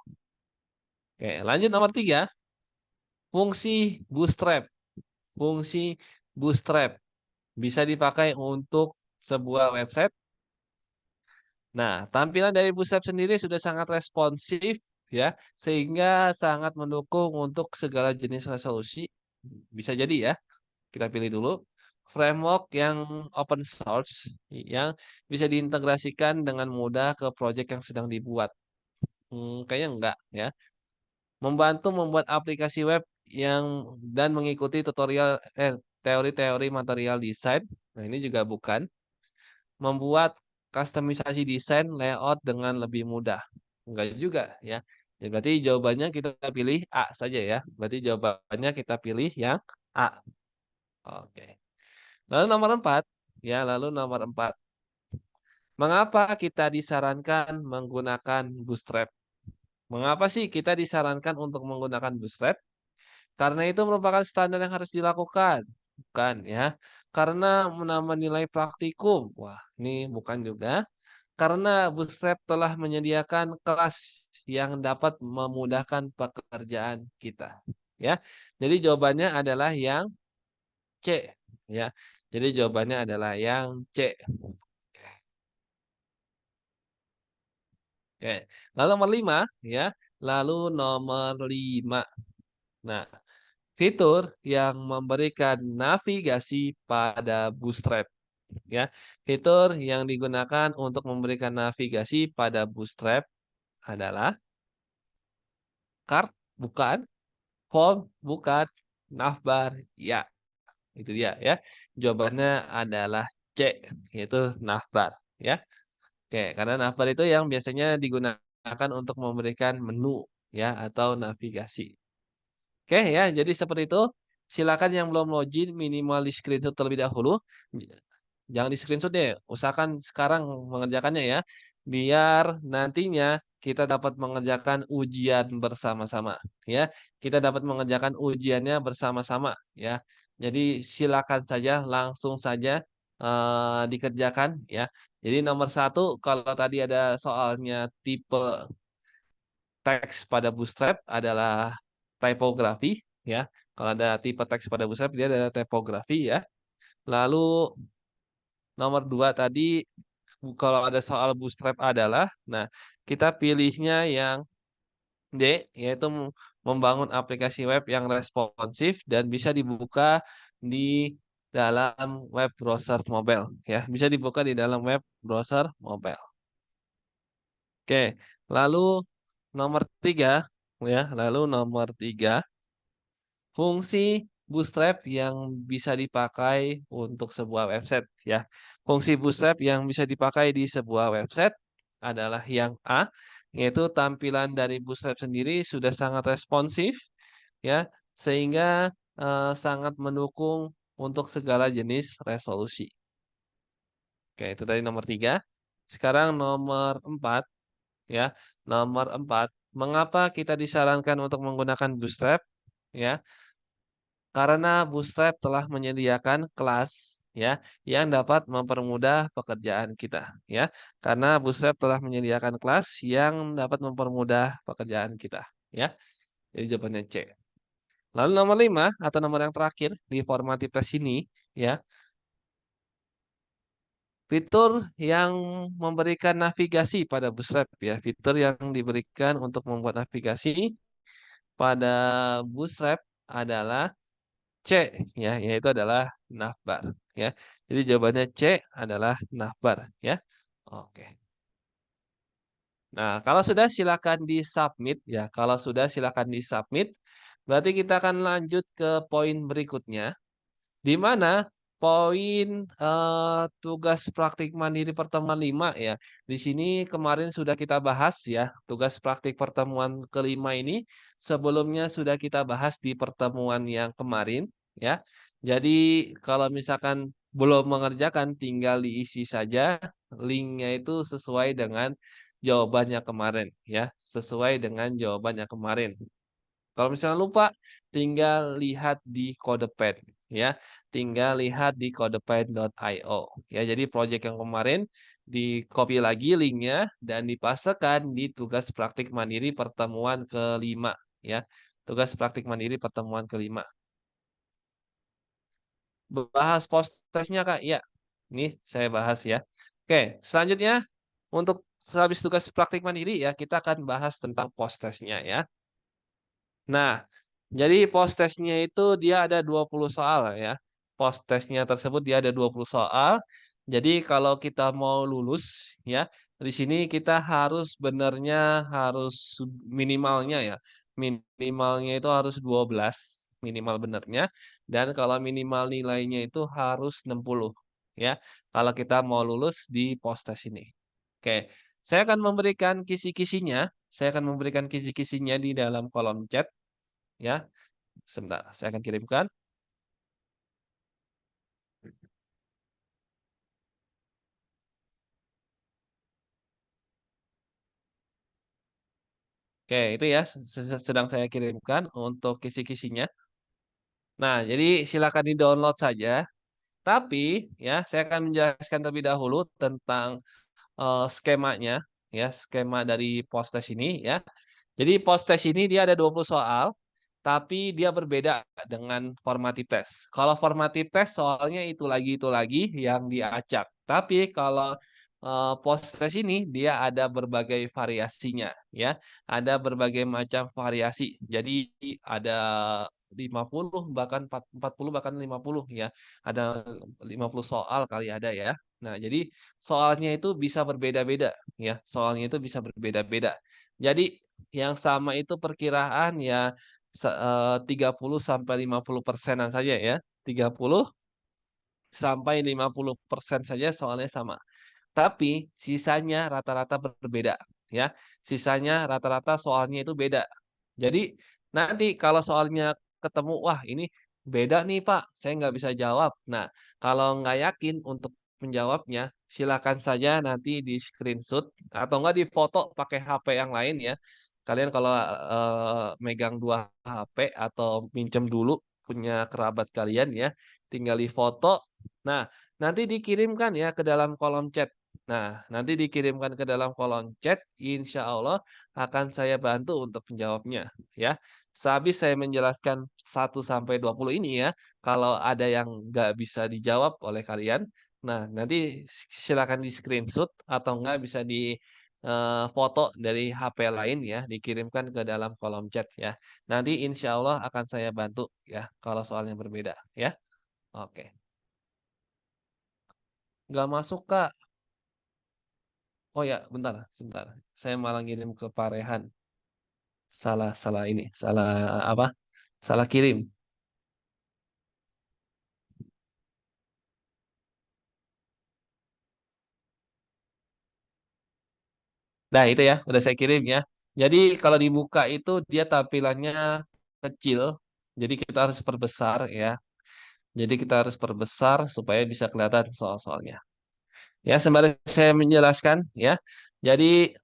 Speaker 2: Oke, lanjut nomor 3, fungsi bootstrap. Fungsi bootstrap bisa dipakai untuk sebuah website. Nah, tampilan dari Bootstrap sendiri sudah sangat responsif ya, sehingga sangat mendukung untuk segala jenis resolusi. Bisa jadi ya, kita pilih dulu framework yang open source yang bisa diintegrasikan dengan mudah ke project yang sedang dibuat. Kayaknya enggak ya. Membantu membuat aplikasi web yang dan mengikuti tutorial teori-teori material desain. Nah, ini juga bukan. Membuat kustomisasi desain layout dengan lebih mudah. Enggak juga ya. Ya, berarti jawabannya kita pilih A saja ya. Berarti jawabannya kita pilih yang A. Oke. Lalu nomor 4 ya, lalu nomor 4. Mengapa kita disarankan menggunakan Bootstrap? Mengapa sih kita disarankan untuk menggunakan Bootstrap? Karena itu merupakan standar yang harus dilakukan. Bukan ya. Karena menambah nilai praktikum. Wah, ini bukan juga. Karena Bootstrap telah menyediakan kelas yang dapat memudahkan pekerjaan kita. Ya. Jadi jawabannya adalah yang C. Ya. Jadi jawabannya adalah yang C. Oke. Lalu nomor 5 ya. Lalu nomor 5. Nah, fitur yang memberikan navigasi pada Bootstrap ya. Fitur yang digunakan untuk memberikan navigasi pada Bootstrap adalah card, bukan, form, bukan, navbar, ya. Itu dia ya. Jawabannya adalah C, yaitu navbar ya. Oke, karena navbar itu yang biasanya digunakan untuk memberikan menu ya atau navigasi. Oke ya, jadi seperti itu. Silakan yang belum login minimal di screenshot terlebih dahulu. Jangan di screenshot deh, usahakan sekarang mengerjakannya ya. Biar nantinya kita dapat mengerjakan ujian bersama-sama ya. Kita dapat mengerjakan ujiannya bersama-sama ya. Jadi silakan saja langsung saja dikerjakan ya. Jadi nomor satu kalau tadi ada soalnya tipe teks pada Bootstrap adalah typography ya. Kalau ada tipe teks pada Bootstrap dia adalah typography ya. Lalu nomor 2 tadi kalau ada soal bootstrap adalah, nah kita pilihnya yang D, yaitu membangun aplikasi web yang responsif dan bisa dibuka di dalam web browser mobile, ya, bisa dibuka di dalam web browser mobile. Oke, lalu nomor 3, ya, lalu nomor 3, fungsi Bootstrap yang bisa dipakai untuk sebuah website, ya. Fungsi Bootstrap yang bisa dipakai di sebuah website adalah yang A, yaitu tampilan dari Bootstrap sendiri sudah sangat responsif, ya, sehingga sangat mendukung untuk segala jenis resolusi. Oke, itu tadi nomor 3. Sekarang nomor 4, ya. Nomor 4, mengapa kita disarankan untuk menggunakan Bootstrap? Ya, karena Bootstrap telah menyediakan kelas ya yang dapat mempermudah pekerjaan kita ya. Karena Bootstrap telah menyediakan kelas yang dapat mempermudah pekerjaan kita ya. Jadi jawabannya C. Lalu nomor 5 atau nomor yang terakhir di formative test ini ya, fitur yang memberikan navigasi pada Bootstrap ya, fitur yang diberikan untuk membuat navigasi pada Bootstrap adalah C ya, yaitu adalah navbar ya. Jadi jawabannya C adalah navbar ya. Oke. Nah, kalau sudah silakan di-submit ya. Kalau sudah silakan di-submit. Berarti kita akan lanjut ke poin berikutnya di mana poin tugas praktik mandiri pertemuan 5 ya. Di sini kemarin sudah kita bahas ya, tugas praktik pertemuan kelima ini sebelumnya sudah kita bahas di pertemuan yang kemarin ya. Jadi kalau misalkan belum mengerjakan tinggal diisi saja linknya itu sesuai dengan jawabannya kemarin ya, sesuai dengan jawabannya kemarin. Kalau misalnya lupa, tinggal lihat di CodePad ya. Tinggal lihat di codepad.io ya. Jadi project yang kemarin di-copy lagi linknya dan dipastekan di tugas praktik mandiri pertemuan kelima ya. Tugas praktik mandiri pertemuan kelima. Bahas post testnya Kak? Ya, ini saya bahas ya. Oke, selanjutnya untuk habis tugas praktik mandiri ya, kita akan bahas tentang post testnya ya. Nah, jadi post testnya itu dia ada 20 soal ya. Post testnya tersebut dia ada 20 soal. Jadi kalau kita mau lulus ya, di sini kita harus benarnya harus minimalnya ya. Minimalnya itu harus 12 minimal benernya dan kalau minimal nilainya itu harus 60 ya. Kalau kita mau lulus di post test ini. Oke, saya akan memberikan kisi-kisinya. Saya akan memberikan kisi-kisinya di dalam kolom chat. Ya, sebentar, saya akan kirimkan. Oke, itu ya sedang saya kirimkan untuk kisi-kisinya. Nah, jadi silakan di-download saja. Tapi ya, saya akan menjelaskan terlebih dahulu tentang skemanya ya, skema dari post test ini ya. Jadi post test ini dia ada 20 soal, tapi dia berbeda dengan formative test. Kalau formative test soalnya itu lagi yang diacak. Tapi kalau post test ini dia ada berbagai variasinya ya. Ada berbagai macam variasi. Jadi ada 50 bahkan 40 bahkan 50 ya. Ada 50 soal kali ada ya. Nah, jadi soalnya itu bisa berbeda-beda ya. Soalnya itu bisa berbeda-beda. Jadi yang sama itu perkiraan ya 30 sampai 50%-an saja ya. 30 sampai 50% saja soalnya sama. Tapi sisanya rata-rata berbeda ya. Sisanya rata-rata soalnya itu beda. Jadi nanti kalau soalnya ketemu, wah ini beda nih Pak, saya nggak bisa jawab. Nah, kalau nggak yakin untuk menjawabnya, silakan saja nanti di screenshot atau nggak difoto pakai HP yang lain ya. Kalian kalau megang dua HP atau minjem dulu punya kerabat kalian ya, tinggal difoto. Nah, nanti dikirimkan ya ke dalam kolom chat. Nah, nanti dikirimkan ke dalam kolom chat, insya Allah akan saya bantu untuk menjawabnya, ya. Sehabis saya menjelaskan 1 sampai 20 ini ya, kalau ada yang nggak bisa dijawab oleh kalian, Nah, nanti silakan di screenshot atau enggak bisa di foto dari HP lain ya, dikirimkan ke dalam kolom chat ya. Nanti insya Allah akan saya bantu ya kalau soalnya berbeda ya. Oke. Nggak masuk Kak. Oh ya, bentar, sebentar. Saya malah ngirim ke Pak Rehan. Salah, salah ini, salah apa? Salah kirim. Nah, itu ya, udah saya kirim ya. Jadi kalau dibuka itu dia tampilannya kecil. Jadi kita harus perbesar ya. Jadi kita harus perbesar supaya bisa kelihatan soal-soalnya. Ya, sembari saya menjelaskan ya. Jadi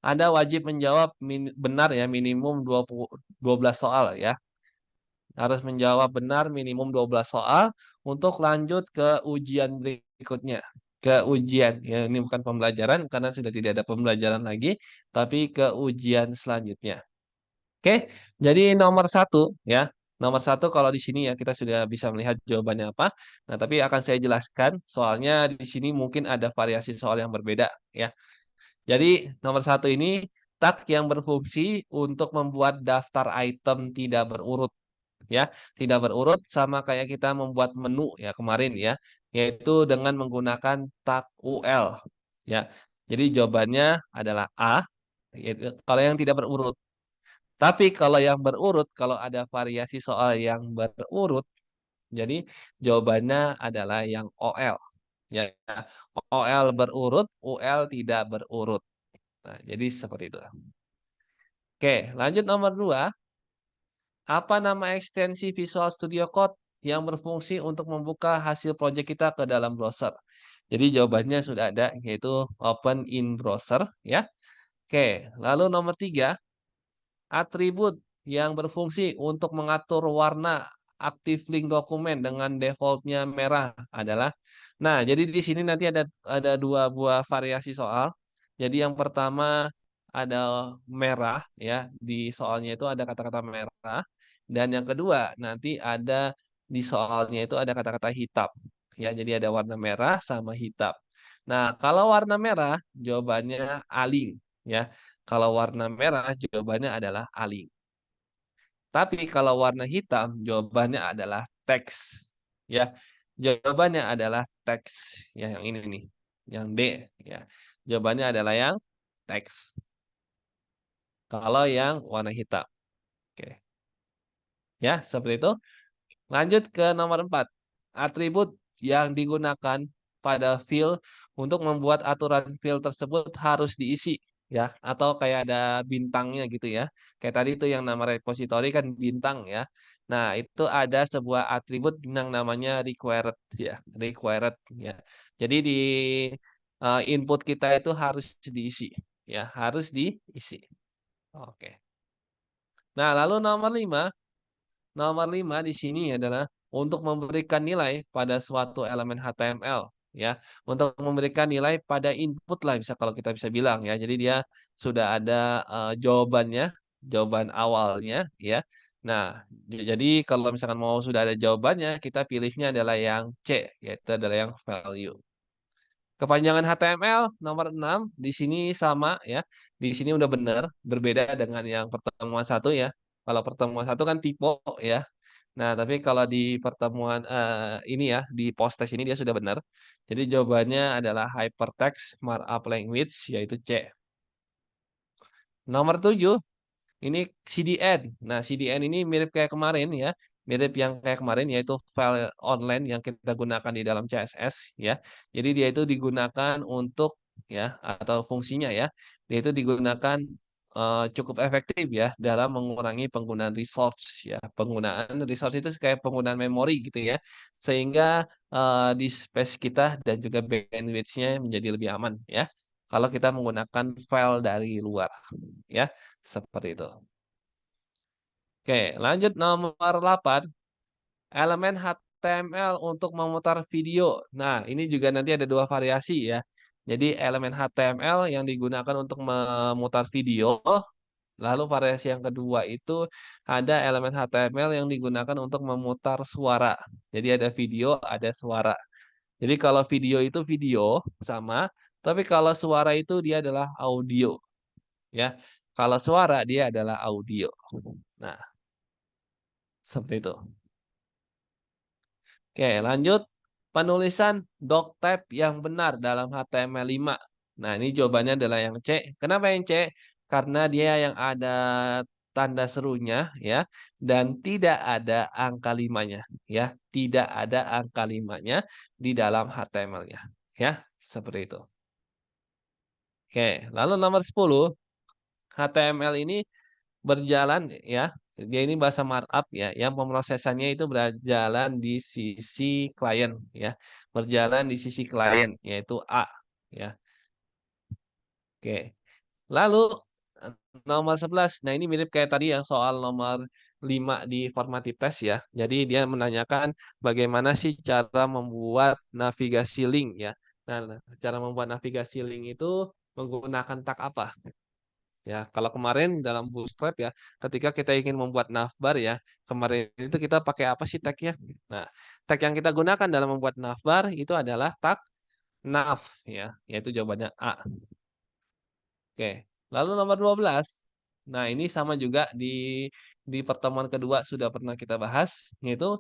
Speaker 2: Anda wajib menjawab benar ya minimum 12 soal ya. Harus menjawab benar minimum 12 soal untuk lanjut ke ujian berikutnya. Ke ujian, ya ini bukan pembelajaran karena sudah tidak ada pembelajaran lagi, tapi ke ujian selanjutnya. Oke, jadi nomor satu ya. Nomor satu kalau di sini ya kita sudah bisa melihat jawabannya apa. Nah, tapi akan saya jelaskan soalnya di sini mungkin ada variasi soal yang berbeda ya. Jadi nomor satu ini tak yang berfungsi untuk membuat daftar item tidak berurut ya, tidak berurut sama kayak kita membuat menu ya kemarin ya, yaitu dengan menggunakan tag UL ya. Jadi jawabannya adalah A, yaitu kalau yang tidak berurut. Tapi kalau yang berurut, kalau ada variasi soal yang berurut, jadi jawabannya adalah yang OL ya. OL berurut, UL tidak berurut. Nah, jadi seperti itu. Oke, lanjut nomor 2. Apa nama ekstensi Visual Studio Code yang berfungsi untuk membuka hasil proyek kita ke dalam browser? Jadi jawabannya sudah ada, yaitu Open in Browser. Ya. Oke, lalu nomor 3, atribut yang berfungsi untuk mengatur warna aktif link dokumen dengan defaultnya merah adalah. Nah, jadi di sini nanti ada dua buah variasi soal. Jadi yang pertama ada merah ya, di soalnya itu ada kata-kata merah dan yang kedua nanti ada di soalnya itu ada kata-kata hitam. Ya, jadi ada warna merah sama hitam. Nah, kalau warna merah jawabannya aling ya. Kalau warna merah jawabannya adalah aling. Tapi kalau warna hitam jawabannya adalah teks. Ya. Jawabannya adalah teks. Ya, yang ini nih. Yang D ya. Jawabannya adalah yang teks. Kalau yang warna hitam. Oke. Ya, seperti itu. Lanjut ke nomor 4. Atribut yang digunakan pada field untuk membuat aturan field tersebut harus diisi ya atau kayak ada bintangnya gitu ya. Kayak tadi itu yang nama repository kan bintang ya. Nah, itu ada sebuah atribut yang namanya required ya, required ya. Jadi di input kita itu harus diisi ya, harus diisi. Oke. Nah, lalu nomor 5. Nomor 5 di sini adalah untuk memberikan nilai pada suatu elemen HTML ya. Untuk memberikan nilai pada input lah bisa kalau kita bisa bilang ya. Jadi dia sudah ada jawabannya, jawaban awalnya ya. Nah, jadi kalau misalkan mau sudah ada jawabannya, kita pilihnya adalah yang C, yaitu adalah yang value. Kepanjangan HTML nomor 6 di sini sama ya. Di sini udah benar, berbeda dengan yang pertemuan satu ya. Kalau pertemuan satu kan typo ya. Nah, tapi kalau di pertemuan ini ya, di post test ini dia sudah benar. Jadi jawabannya adalah hypertext markup language yaitu C. Nomor 7 ini CDN. Nah, CDN ini mirip kayak kemarin ya. Mirip yang kayak kemarin yaitu file online yang kita gunakan di dalam CSS ya. Jadi dia itu digunakan untuk ya atau fungsinya ya. Dia itu digunakan cukup efektif ya dalam mengurangi penggunaan resource ya. Penggunaan resource itu kayak penggunaan memori gitu ya. Sehingga di space kita dan juga bandwidth-nya menjadi lebih aman ya. Kalau kita menggunakan file dari luar ya. Seperti itu. Oke, lanjut nomor 8. Elemen HTML untuk memutar video. Nah, ini juga nanti ada dua variasi ya. Jadi elemen HTML yang digunakan untuk memutar video. Lalu variasi yang kedua itu ada elemen HTML yang digunakan untuk memutar suara. Jadi ada video, ada suara. Jadi kalau video itu video sama, tapi kalau suara itu dia adalah audio, ya. Kalau suara dia adalah audio. Nah, seperti itu. Oke, lanjut. Penulisan doctype yang benar dalam HTML5. Nah, ini jawabannya adalah yang C. Kenapa yang C? Karena dia yang ada tanda serunya, ya, dan tidak ada angka 5-nya, ya. Tidak ada angka 5-nya di dalam HTML-nya, ya. Seperti itu. Oke, lalu nomor 10, HTML ini berjalan, ya. Dia ini bahasa markup, ya, yang pemrosesannya itu berjalan di sisi klien, ya. Berjalan di sisi klien yaitu A, ya. Oke. Lalu nomor 11. Nah, ini mirip kayak tadi yang soal nomor 5 di formative test ya. Jadi dia menanyakan bagaimana sih cara membuat navigasi link ya. Nah, cara membuat navigasi link itu menggunakan tag apa? Ya, kalau kemarin dalam Bootstrap ya, ketika kita ingin membuat navbar ya, kemarin itu kita pakai apa sih tagnya? Nah, tag yang kita gunakan dalam membuat navbar itu adalah tag nav ya, yaitu jawabannya A. Oke, lalu nomor 12. Nah, ini sama juga di pertemuan kedua sudah pernah kita bahas, yaitu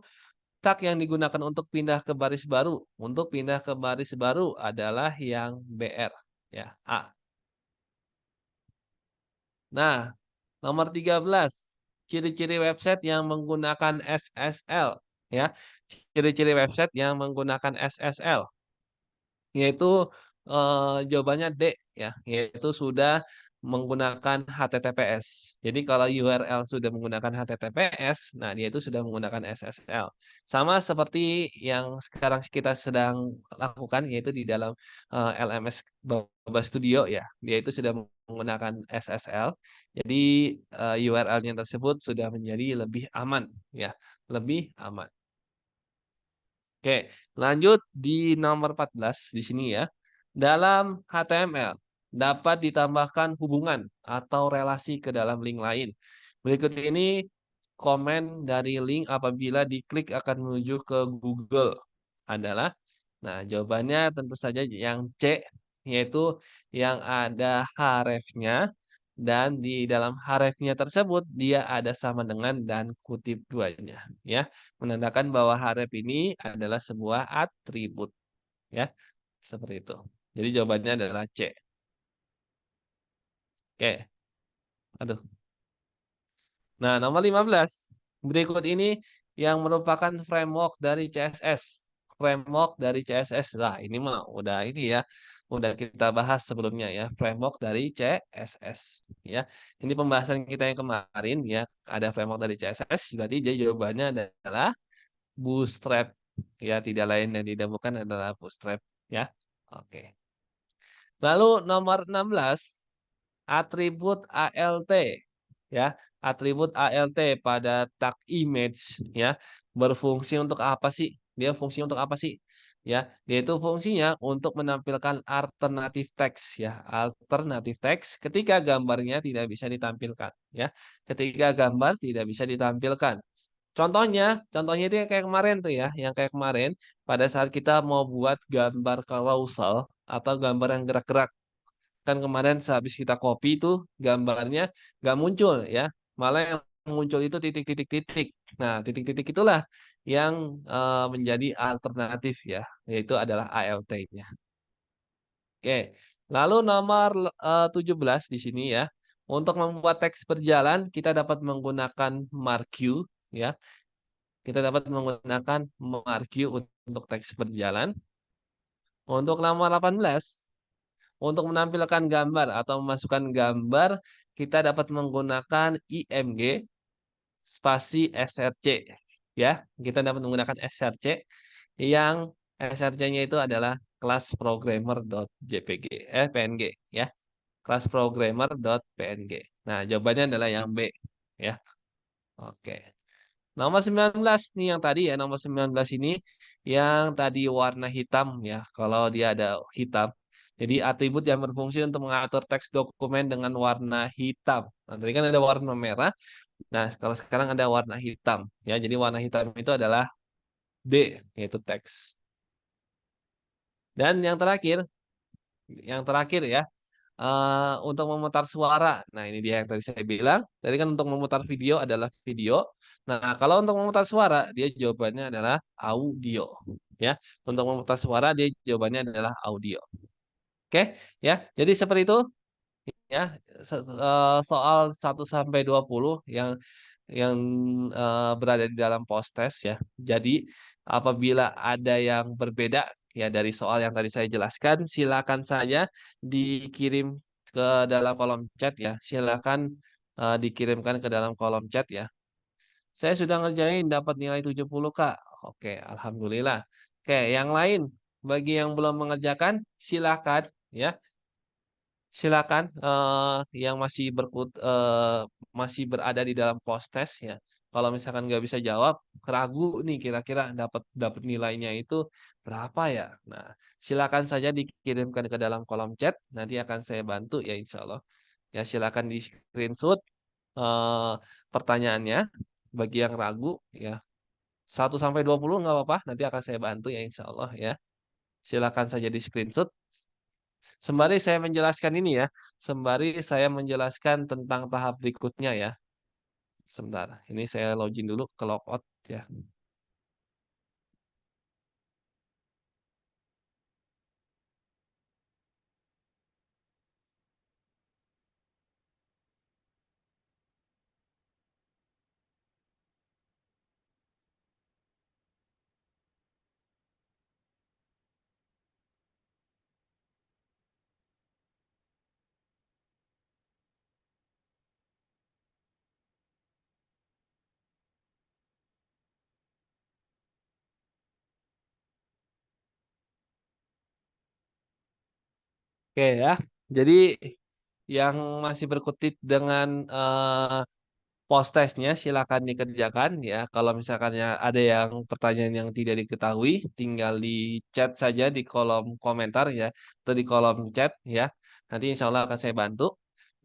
Speaker 2: tag yang digunakan untuk pindah ke baris baru. Untuk pindah ke baris baru adalah yang BR, ya, A. Nah, nomor 13, ciri-ciri website yang menggunakan SSL, ya. Ciri-ciri website yang menggunakan SSL. Yaitu, jawabannya D ya, yaitu sudah menggunakan HTTPS. Jadi kalau URL sudah menggunakan HTTPS, nah dia itu sudah menggunakan SSL. Sama seperti yang sekarang kita sedang lakukan yaitu di dalam, LMS Baba Studio ya, dia itu sudah menggunakan SSL. Jadi, URL-nya tersebut sudah menjadi lebih aman ya, lebih aman. Oke, lanjut di nomor 14 di sini ya. Dalam HTML dapat ditambahkan hubungan atau relasi ke dalam link lain. Berikut ini komen dari link apabila diklik akan menuju ke Google adalah, nah jawabannya tentu saja yang C, yaitu yang ada hrefnya dan di dalam hrefnya tersebut dia ada sama dengan dan kutip duanya, ya menandakan bahwa haref ini adalah sebuah atribut ya, seperti itu. Jadi jawabannya adalah C. Oke, aduh. Nah, nomor 15. Berikut ini yang merupakan framework dari CSS. Framework dari CSS. Lah, ini mah udah ini ya. Udah kita bahas sebelumnya ya, framework dari CSS ya. Ini pembahasan kita yang kemarin ya, ada framework dari CSS, berarti dia jawabannya adalah Bootstrap. Ya, tidak lain dan tidak bukan adalah Bootstrap ya. Oke. Lalu nomor 16, atribut ALT ya. Atribut ALT pada tag image ya, berfungsi untuk apa sih? Dia fungsi untuk apa sih? Ya, dia itu fungsinya untuk menampilkan alternatif teks ya, alternatif teks ketika gambarnya tidak bisa ditampilkan ya. Ketika gambar tidak bisa ditampilkan. Contohnya itu yang kayak kemarin tuh ya, yang kayak kemarin pada saat kita mau buat gambar carousel atau gambar yang gerak-gerak. Kan kemarin sehabis kita copy itu gambarnya nggak muncul ya, malah yang muncul itu titik-titik-titik. Nah, titik-titik itulah yang menjadi alternatif ya, yaitu adalah ALT-nya. Oke, lalu nomor 17 di sini ya. Untuk membuat teks berjalan, kita dapat menggunakan marquee ya. Kita dapat menggunakan marquee untuk teks berjalan. Untuk nomor 18, untuk menampilkan gambar atau memasukkan gambar, kita dapat menggunakan IMG spasi SRC. Ya, kita dapat menggunakan SRC yang SRC-nya itu adalah kelas programmer.jpg, PNG ya. Kelas programmer.png. Nah, jawabannya adalah yang B ya. Oke. Nomor 19 nih yang tadi ya, nomor 19 ini yang tadi warna hitam ya. Kalau dia ada hitam. Jadi atribut yang berfungsi untuk mengatur teks dokumen dengan warna hitam. Nah, tadi kan ada warna merah. Nah, kalau sekarang ada warna hitam ya. Jadi warna hitam itu adalah D, yaitu teks. Dan yang terakhir ya, untuk memutar suara. Nah, ini dia yang tadi saya bilang. Tadi kan untuk memutar video adalah video. Nah, kalau untuk memutar suara, dia jawabannya adalah audio. Ya, untuk memutar suara, dia jawabannya adalah audio. Oke, ya. Jadi seperti itu ya soal 1 sampai 20 yang berada di dalam post test ya. Jadi apabila ada yang berbeda ya dari soal yang tadi saya jelaskan, silakan saja dikirim ke dalam kolom chat ya. Silakan dikirimkan ke dalam kolom chat ya. Saya sudah ngerjain dapat nilai 70 Kak. Oke, alhamdulillah. Oke, yang lain bagi yang belum mengerjakan silakan ya. Silakan, yang masih berada di dalam post test ya, kalau misalkan nggak bisa jawab, ragu nih kira-kira dapat dapat nilainya itu berapa ya? Nah, silakan saja dikirimkan ke dalam kolom chat, nanti akan saya bantu ya insyaallah. Ya silakan di-screenshot, eee, pertanyaannya, bagi yang ragu ya, 1 sampai 20 nggak apa-apa, nanti akan saya bantu ya insyaallah ya. Silakan saja di-screenshot. Sembari saya menjelaskan ini ya, sembari saya menjelaskan tentang tahap berikutnya ya. Sebentar, ini saya login dulu ke logout ya. Oke ya. Jadi yang masih berkutik dengan post testnya silakan dikerjakan ya. Kalau misalkannya ada yang pertanyaan yang tidak diketahui, tinggal di chat saja di kolom komentar ya, atau di kolom chat ya. Nanti insya Allah akan saya bantu.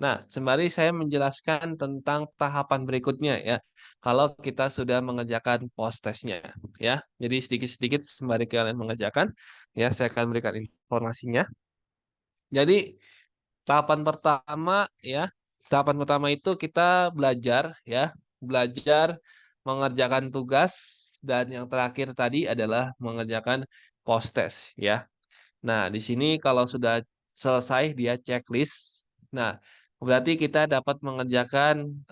Speaker 2: Nah, sembari saya menjelaskan tentang tahapan berikutnya ya. Kalau kita sudah mengerjakan post testnya ya. Jadi sedikit-sedikit sembari kalian mengerjakan ya, saya akan berikan informasinya. Jadi tahapan pertama itu kita belajar ya, belajar mengerjakan tugas dan yang terakhir tadi adalah mengerjakan post test ya. Nah, di sini kalau sudah selesai dia checklist. Nah, berarti kita dapat mengerjakan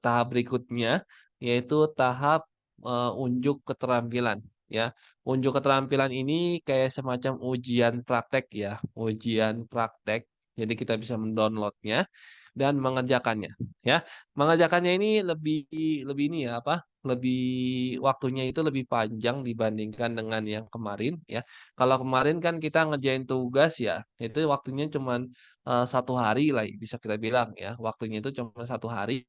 Speaker 2: tahap berikutnya yaitu tahap unjuk keterampilan ya. Unjuk keterampilan ini kayak semacam ujian praktek ya, ujian praktek. Jadi kita bisa mendownloadnya dan mengerjakannya ya. Mengerjakannya ini lebih lebih ini ya apa? Lebih waktunya itu lebih panjang dibandingkan dengan yang kemarin ya. Kalau kemarin kan kita ngerjain tugas ya, itu waktunya cuman 1 hari lah bisa kita bilang ya, waktunya itu cuma 1 hari.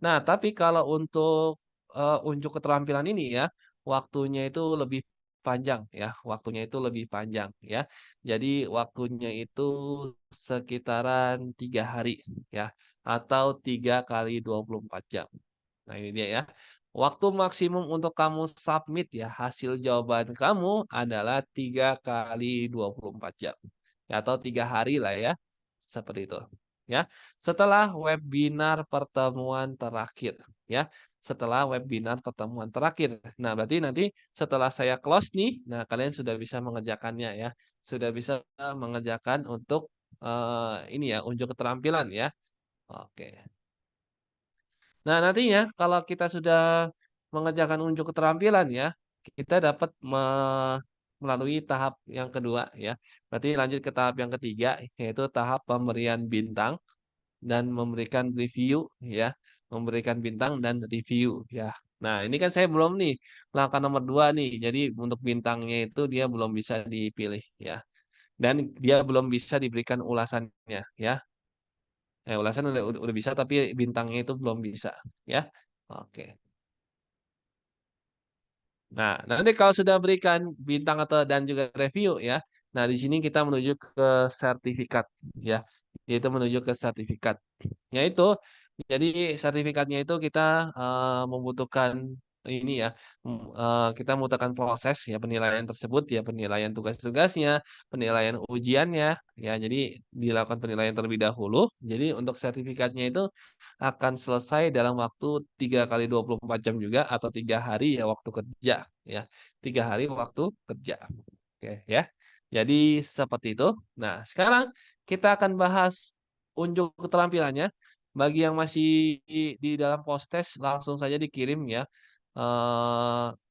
Speaker 2: Nah, tapi kalau untuk unjuk keterampilan ini ya, waktunya itu lebih panjang ya, waktunya itu lebih panjang ya. Jadi waktunya itu sekitaran 3 hari ya, atau 3 kali 24 jam. Nah, ini dia ya. Waktu maksimum untuk kamu submit ya, hasil jawaban kamu adalah 3 kali 24 jam. Ya, atau 3 hari lah ya. Seperti itu. Ya. Setelah webinar pertemuan terakhir. Ya. Setelah webinar pertemuan terakhir. Nah, berarti nanti setelah saya close nih, nah kalian sudah bisa mengerjakannya ya. Sudah bisa mengerjakan untuk ini ya, unjuk keterampilan ya. Oke. Nah, nantinya kalau kita sudah mengerjakan unjuk keterampilan ya, kita dapat melalui tahap yang kedua ya. Berarti lanjut ke tahap yang ketiga, yaitu tahap pemberian bintang dan memberikan review ya, memberikan bintang dan review ya. Nah, ini kan saya belum nih, langkah nomor 2 nih. Jadi untuk bintangnya itu dia belum bisa dipilih ya. Dan dia belum bisa diberikan ulasannya ya. Ulasan udah bisa tapi bintangnya itu belum bisa, ya. Oke. Nah, nanti kalau sudah berikan bintang atau dan juga review ya. Nah, di sini kita menuju ke sertifikat ya. Yaitu menuju ke sertifikat. Yaitu jadi sertifikatnya itu kita membutuhkan ini ya, kita memutarkan proses ya penilaian tersebut ya penilaian tugas-tugasnya, penilaian ujiannya ya. Jadi dilakukan penilaian terlebih dahulu. Jadi untuk sertifikatnya itu akan selesai dalam waktu 3 kali 24 jam juga atau 3 hari ya waktu kerja ya. 3 hari waktu kerja. Oke ya. Jadi seperti itu. Nah, sekarang kita akan bahas unjuk keterampilannya. Bagi yang masih di dalam post-test langsung saja dikirim ya.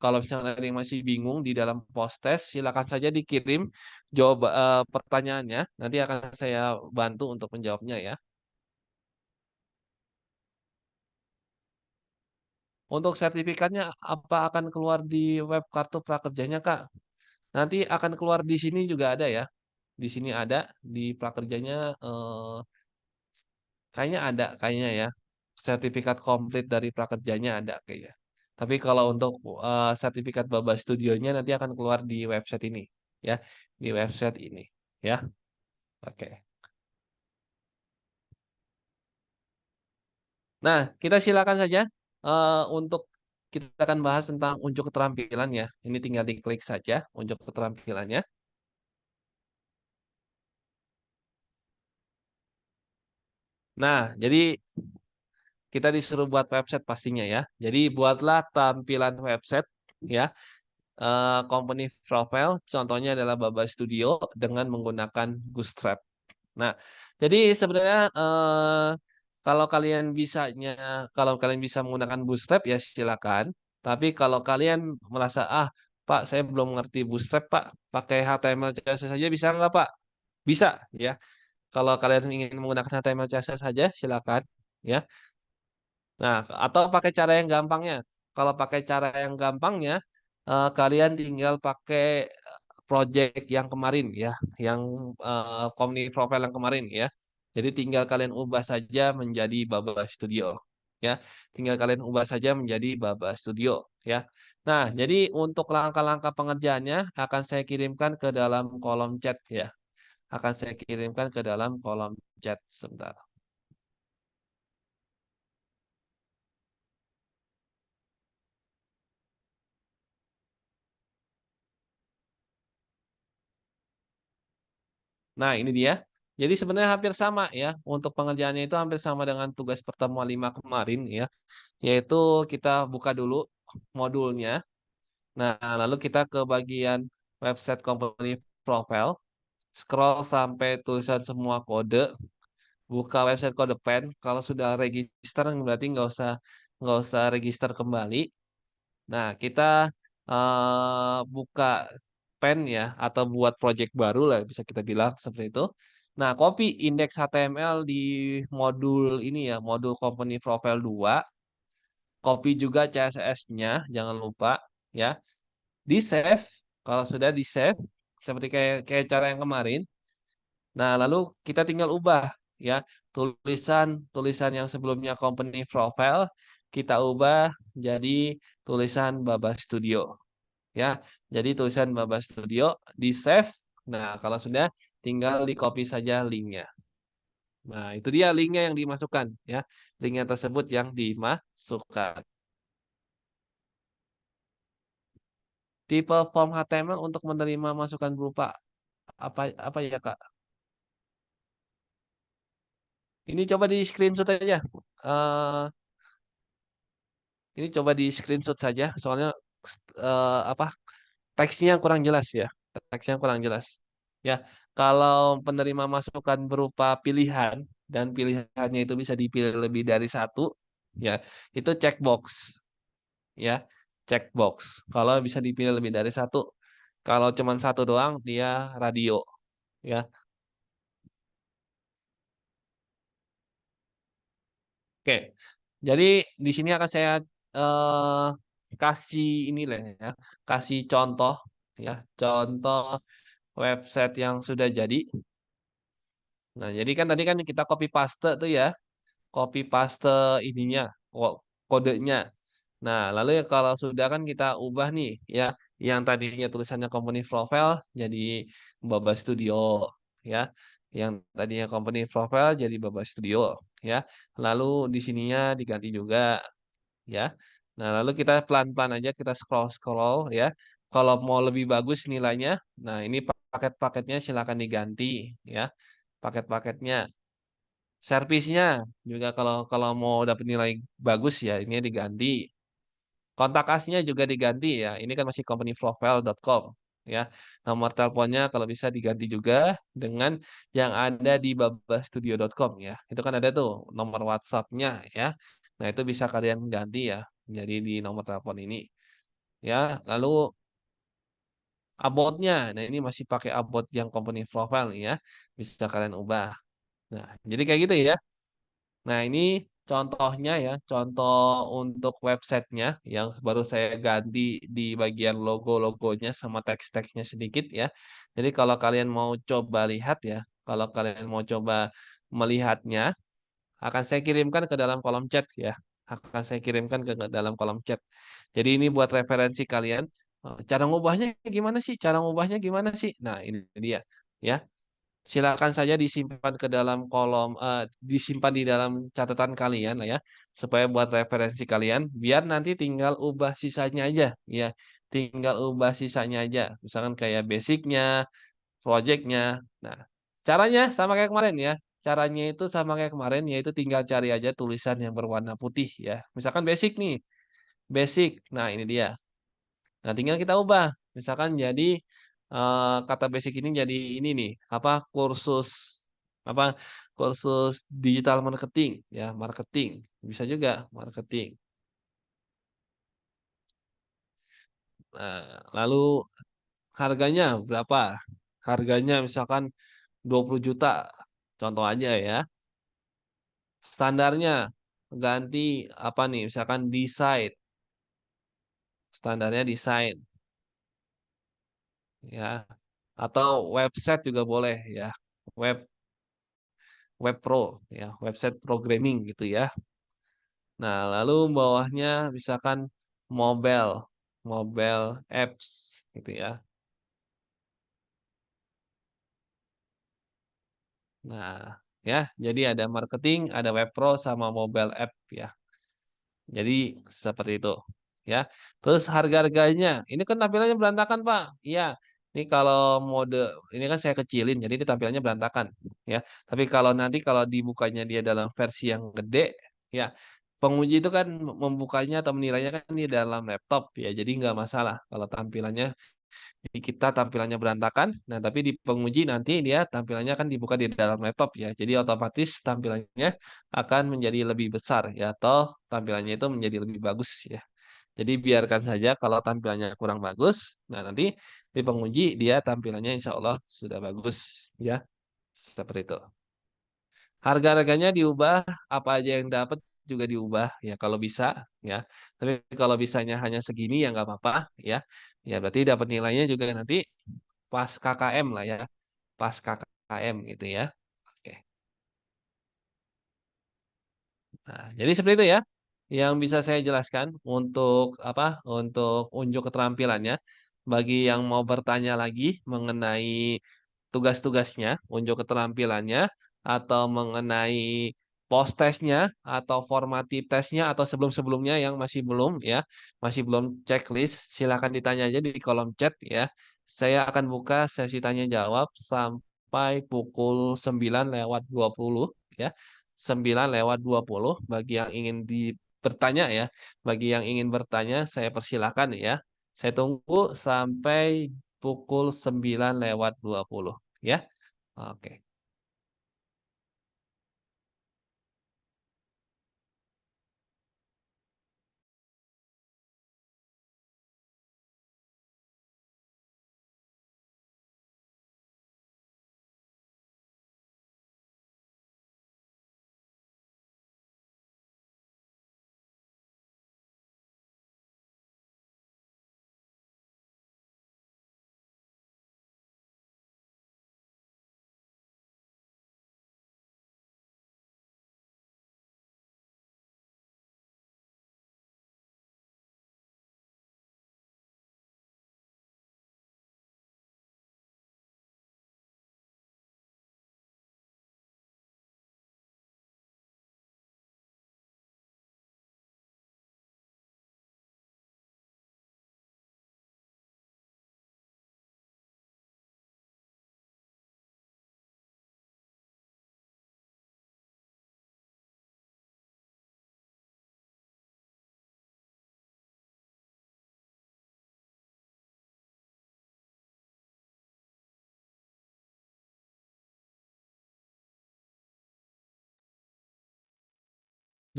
Speaker 2: Kalau misalnya ada yang masih bingung di dalam post-test, silakan saja dikirim jawab pertanyaannya. Nanti akan saya bantu untuk menjawabnya ya. Untuk sertifikatnya apa akan keluar di web kartu prakerjanya, Kak? Nanti akan keluar di sini juga ada ya. Di sini ada di prakerjanya kayaknya ada kayaknya ya. Sertifikat komplit dari prakerjanya ada kayaknya. Tapi kalau untuk sertifikat Baba Studionya nanti akan keluar di website ini ya, di website ini ya. Oke. Nah, kita silakan saja untuk kita akan bahas tentang unjuk keterampilan ya. Ini tinggal diklik saja unjuk keterampilannya. Nah, jadi kita disuruh buat website pastinya ya. Jadi buatlah tampilan website ya. Company profile contohnya adalah Baba Studio dengan menggunakan Bootstrap. Nah, jadi sebenarnya kalau kalian bisanya, kalau kalian bisa menggunakan Bootstrap ya silakan. Tapi kalau kalian merasa Pak, saya belum mengerti Bootstrap, Pak, pakai HTML CSS saja bisa nggak, Pak? Bisa ya. Kalau kalian ingin menggunakan HTML CSS saja silakan ya. Nah, atau pakai cara yang gampangnya. Kalau pakai cara yang gampangnya, kalian tinggal pakai project yang kemarin ya, yang community profile yang kemarin ya. Jadi tinggal kalian ubah saja menjadi Baba Studio ya. Tinggal kalian ubah saja menjadi Baba Studio ya. Nah, jadi untuk langkah-langkah pengerjaannya akan saya kirimkan ke dalam kolom chat ya. Akan saya kirimkan ke dalam kolom chat sebentar. Nah, ini dia. Jadi sebenarnya hampir sama ya. Untuk pengerjaannya itu hampir sama dengan tugas pertemuan 5 kemarin ya. Yaitu kita buka dulu modulnya. Nah, lalu kita ke bagian website company profile. Scroll sampai tulisan semua kode. Buka website kode pen. Kalau sudah register berarti nggak usah register kembali. Nah, kita buka pen ya atau buat project baru lah bisa kita bilang seperti itu. Nah, copy indeks HTML di modul ini ya, modul company profile 2. Copy juga CSS-nya, jangan lupa ya. Di save, kalau sudah di save seperti kayak cara yang kemarin. Nah, lalu kita tinggal ubah ya tulisan tulisan yang sebelumnya company profile kita ubah jadi tulisan Baba Studio ya. Jadi tulisan Baba Studio di save. Nah, kalau sudah tinggal di copy saja linknya. Nah, itu dia linknya yang dimasukkan ya. Linknya tersebut yang dimasukkan. Tipe form HTML untuk menerima masukan berupa apa apa ya, Kak? Ini coba di screenshot aja. Eh ini coba di screenshot saja, soalnya apa teksnya kurang jelas ya. Teksnya kurang jelas. Ya, kalau penerima masukan berupa pilihan dan pilihannya itu bisa dipilih lebih dari satu, ya itu checkbox, ya checkbox. Kalau bisa dipilih lebih dari satu, kalau cuma satu doang dia radio, ya. Oke, jadi di sini akan saya eh, kasih ini lah ya, kasih contoh ya, contoh website yang sudah jadi. Nah, jadi kan tadi kan kita copy paste tuh ya, copy paste ininya, kodenya. Nah, lalu ya kalau sudah kan kita ubah nih ya, yang tadinya tulisannya company profile jadi Baba Studio ya. Yang tadinya company profile jadi Baba Studio ya. Lalu di sininya diganti juga ya. Nah, lalu kita pelan-pelan aja kita scroll-scroll ya. Kalau mau lebih bagus nilainya, nah ini paket-paketnya silakan diganti ya. Paket-paketnya. Servisnya juga kalau kalau mau dapat nilai bagus ya ini diganti. Kontak asnya juga diganti ya. Ini kan masih companyprofile.com ya. Nomor teleponnya kalau bisa diganti juga dengan yang ada di babastudio.com ya. Itu kan ada tuh nomor WhatsApp-nya ya. Nah, itu bisa kalian ganti ya. Jadi di nomor telepon ini ya. Lalu about-nya. Nah, ini masih pakai about yang company profile ya. Bisa kalian ubah. Nah, jadi kayak gitu ya. Nah, ini contohnya ya, contoh untuk websitenya yang baru saya ganti di bagian logo-logonya sama teks-teksnya sedikit ya. Jadi kalau kalian mau coba lihat ya, kalau kalian mau coba melihatnya, akan saya kirimkan ke dalam kolom chat ya. Akan saya kirimkan ke dalam kolom chat. Jadi ini buat referensi kalian. Cara ngubahnya gimana sih? Cara ngubahnya gimana sih? Nah, ini dia ya. Silakan saja disimpan ke dalam kolom disimpan di dalam catatan kalian lah ya, supaya buat referensi kalian, biar nanti tinggal ubah sisanya aja, ya. Tinggal ubah sisanya aja, misalkan kayak basic-nya, project-nya. Nah, caranya sama kayak kemarin ya, caranya itu sama kayak kemarin, yaitu tinggal cari aja tulisan yang berwarna putih ya. Misalkan basic nih, basic, nah ini dia. Nah, tinggal kita ubah. Misalkan jadi kata basic ini jadi ini nih, apa apa kursus digital marketing ya, marketing. Bisa juga marketing. Nah, lalu harganya berapa? Harganya misalkan 20 juta. Contoh aja ya. Standarnya ganti apa nih? Misalkan desain. Standarnya desain ya. Atau website juga boleh ya. Web web pro ya, website programming gitu ya. Nah, lalu bawahnya misalkan mobile, mobile apps gitu ya. Nah, ya, jadi ada marketing, ada web pro sama mobile app ya. Jadi seperti itu ya. Terus harga-harganya, ini kan tampilannya berantakan, Pak. Iya. Ini kalau mode ini kan saya kecilin jadi ini tampilannya berantakan ya. Tapi kalau nanti kalau dibukanya dia dalam versi yang gede ya, penguji itu kan membukanya atau menilainya kan di dalam laptop ya. Jadi nggak masalah kalau tampilannya di kita tampilannya berantakan. Nah, tapi di penguji nanti dia tampilannya akan dibuka di dalam laptop ya. Jadi otomatis tampilannya akan menjadi lebih besar ya atau tampilannya itu menjadi lebih bagus ya. Jadi biarkan saja kalau tampilannya kurang bagus. Nah, nanti di penguji dia tampilannya insya Allah sudah bagus ya. Seperti itu. Harga-harganya diubah, apa aja yang dapat juga diubah ya kalau bisa ya. Tapi kalau bisanya hanya segini ya nggak apa-apa ya. Ya berarti dapat nilainya juga nanti pas KKM lah ya. Pas KKM gitu ya. Oke. Nah, jadi seperti itu ya yang bisa saya jelaskan untuk apa? Untuk unjuk keterampilannya. Bagi yang mau bertanya lagi mengenai tugas-tugasnya, unjuk keterampilannya, atau mengenai post tesnya, atau formatif tesnya, atau sebelum-sebelumnya yang masih belum ya, masih belum checklist, silakan ditanya aja di kolom chat ya. Saya akan buka sesi tanya jawab sampai pukul 9:20 ya. 9:20 bagi yang ingin bertanya ya. Bagi yang ingin bertanya saya persilahkan ya. Saya tunggu sampai pukul 9:20 ya. Oke.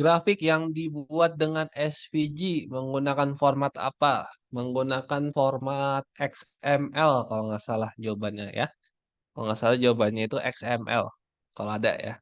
Speaker 2: Grafik yang dibuat dengan SVG menggunakan format apa? Menggunakan format XML kalau nggak salah jawabannya ya. Kalau nggak salah jawabannya itu XML. Kalau ada ya.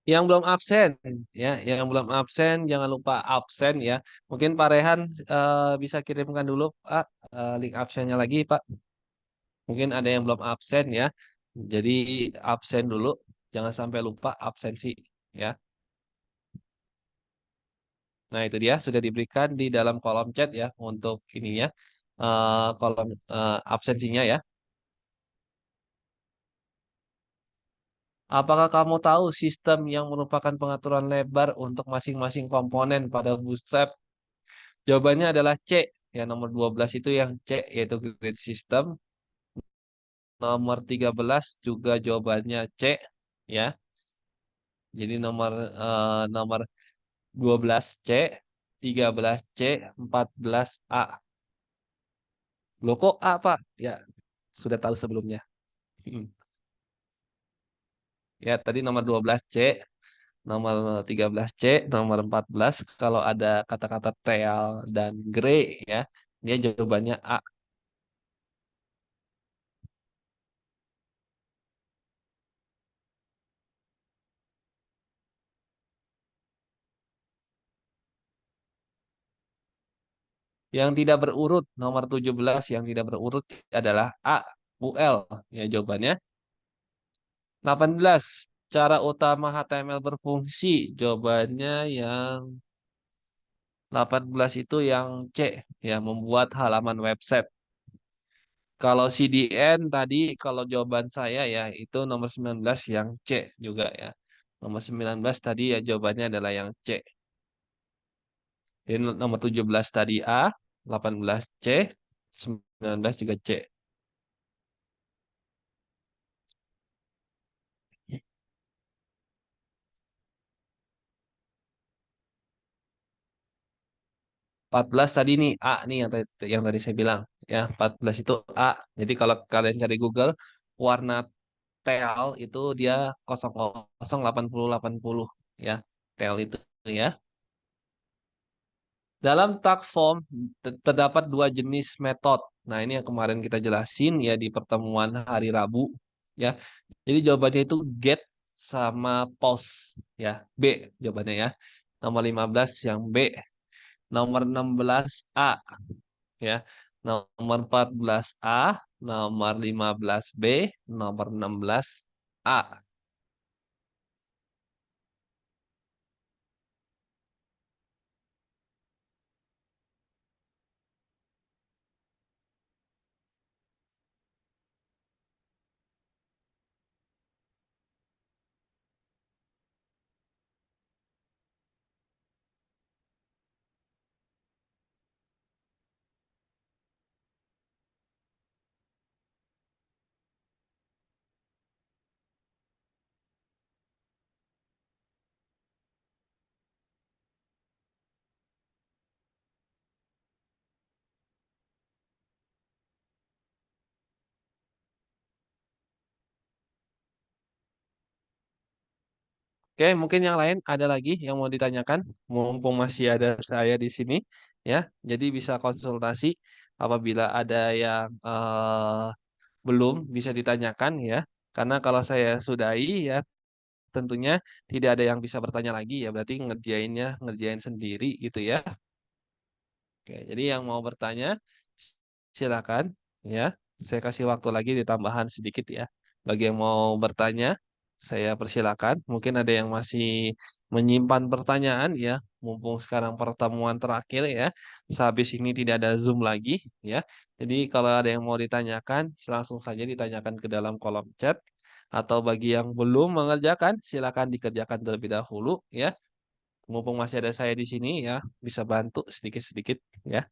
Speaker 2: Yang belum absen ya, yang belum absen jangan lupa absen ya. Mungkin Pak Rehan bisa kirimkan dulu Pak link absennya lagi Pak. Mungkin ada yang belum absen ya. Jadi absen dulu, jangan sampai lupa absensi ya. Nah, itu dia sudah diberikan di dalam kolom chat ya untuk ininya kolom absensinya ya. Apakah kamu tahu sistem yang merupakan pengaturan lebar untuk masing-masing komponen pada bootstrap? Jawabannya adalah C. Ya, nomor 12 itu yang C, yaitu grid system. Nomor 13 juga jawabannya C. Ya, jadi nomor 12 C, 13 C, 14 A. Loh kok A, Pak? Ya, sudah tahu sebelumnya. Ya, tadi nomor 12 C, nomor 13 C, nomor 14 kalau ada kata-kata teal dan grey ya, dia jawabannya A. Yang tidak berurut, nomor 17 yang tidak berurut adalah A, UL. Ya, jawabannya. 18. Cara utama HTML berfungsi. Jawabannya yang 18 itu yang C, ya, membuat halaman website. Kalau CDN tadi, kalau jawaban saya ya, itu nomor 19 yang C juga ya. Nomor 19 tadi ya jawabannya adalah yang C. Jadi nomor 17 tadi A, 18 C, 19 juga C. 14 tadi nih A nih yang tadi saya bilang ya 14 itu A. Jadi kalau kalian cari Google warna teal itu dia 008080 ya. Teal itu ya. Dalam tag form terdapat dua jenis metode. Nah, ini yang kemarin kita jelasin ya di pertemuan hari Rabu ya. Jadi jawabannya itu get sama post ya. B jawabannya ya. Nomor 15 yang B, nomor 16 A ya. Nomor 14 A, nomor 15 B, nomor 16 A. Oke, mungkin yang lain ada lagi yang mau ditanyakan, mumpung masih ada saya di sini, ya. Jadi bisa konsultasi. Apabila ada yang belum bisa ditanyakan ya. Karena kalau saya sudahi ya tentunya tidak ada yang bisa bertanya lagi ya, berarti ngerjain sendiri gitu ya. Oke, jadi yang mau bertanya silakan ya. Saya kasih waktu lagi ditambahan sedikit ya. Bagi yang mau bertanya, saya persilakan. Mungkin ada yang masih menyimpan pertanyaan ya, mumpung sekarang pertemuan terakhir ya. Sehabis ini tidak ada Zoom lagi ya. Jadi kalau ada yang mau ditanyakan, langsung saja ditanyakan ke dalam kolom chat. Atau bagi yang belum mengerjakan, silakan dikerjakan terlebih dahulu ya. Mumpung masih ada saya di sini ya, bisa bantu sedikit-sedikit ya.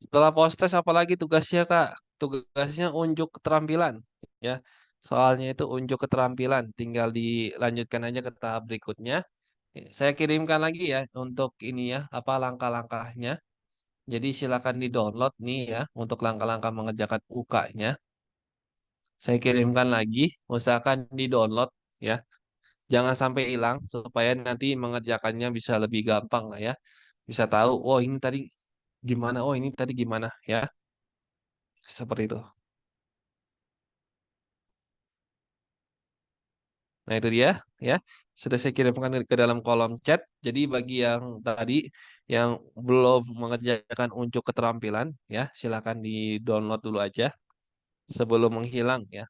Speaker 2: Setelah post-test apalagi tugasnya Kak? Tugasnya unjuk keterampilan ya. Soalnya itu unjuk keterampilan, tinggal dilanjutkan aja ke tahap berikutnya. Saya kirimkan lagi ya untuk ini ya, apa langkah-langkahnya. Jadi silakan di-download nih ya untuk langkah-langkah mengerjakan UK-nya. Saya kirimkan lagi, usahakan di-download ya. Jangan sampai hilang supaya nanti mengerjakannya bisa lebih gampang lah ya. Bisa tahu, oh ini tadi gimana, oh ini tadi gimana ya. Seperti itu. Nah, itu dia ya. Sudah saya kirimkan ke dalam kolom chat. Jadi bagi yang tadi yang belum mengerjakan unjuk keterampilan ya, silakan di-download dulu aja sebelum menghilang ya.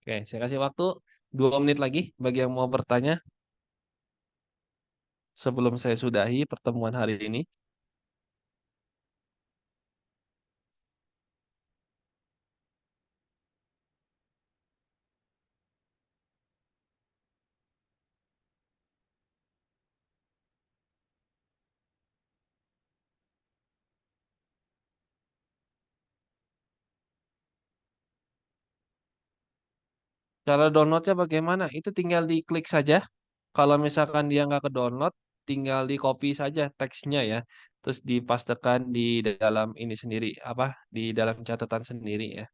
Speaker 2: Oke, saya kasih waktu 2 menit lagi bagi yang mau bertanya sebelum saya sudahi pertemuan hari ini. Cara downloadnya bagaimana? Itu tinggal diklik saja. Kalau misalkan dia nggak ke download, tinggal di copy saja teksnya ya. Terus dipastekan di dalam ini sendiri, apa? Di dalam catatan sendiri ya.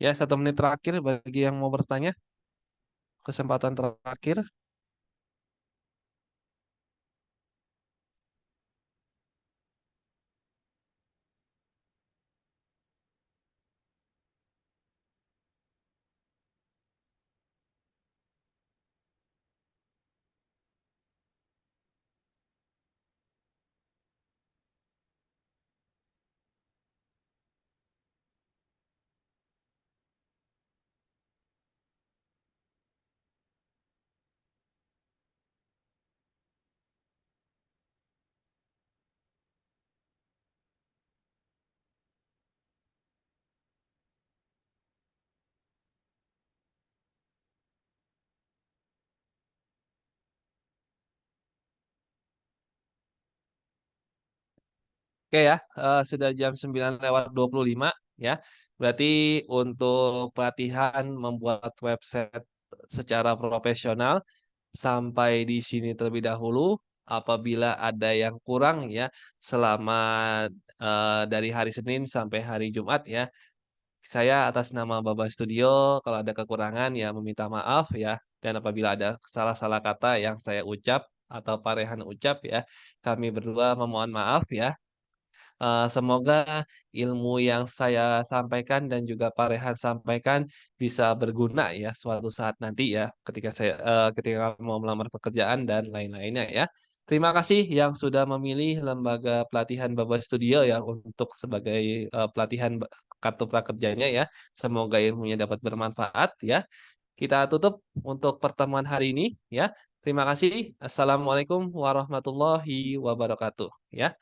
Speaker 2: Ya, 1 menit terakhir bagi yang mau bertanya. Kesempatan terakhir. Oke ya, sudah jam 9:25 ya. Berarti untuk pelatihan membuat website secara profesional sampai di sini terlebih dahulu. Apabila ada yang kurang ya selama dari hari Senin sampai hari Jumat ya, saya atas nama Baba Studio kalau ada kekurangan ya meminta maaf ya. Dan apabila ada salah-salah kata yang saya ucap atau Pak Rehan ucap ya, kami berdua memohon maaf ya. Semoga ilmu yang saya sampaikan dan juga Pak Rehan sampaikan bisa berguna ya suatu saat nanti ya ketika mau melamar pekerjaan dan lain-lainnya ya. Terima kasih yang sudah memilih lembaga pelatihan Baba Studio ya untuk sebagai pelatihan kartu prakerjanya ya. Semoga ilmunya dapat bermanfaat ya. Kita tutup untuk pertemuan hari ini ya. Terima kasih. Assalamualaikum warahmatullahi wabarakatuh ya.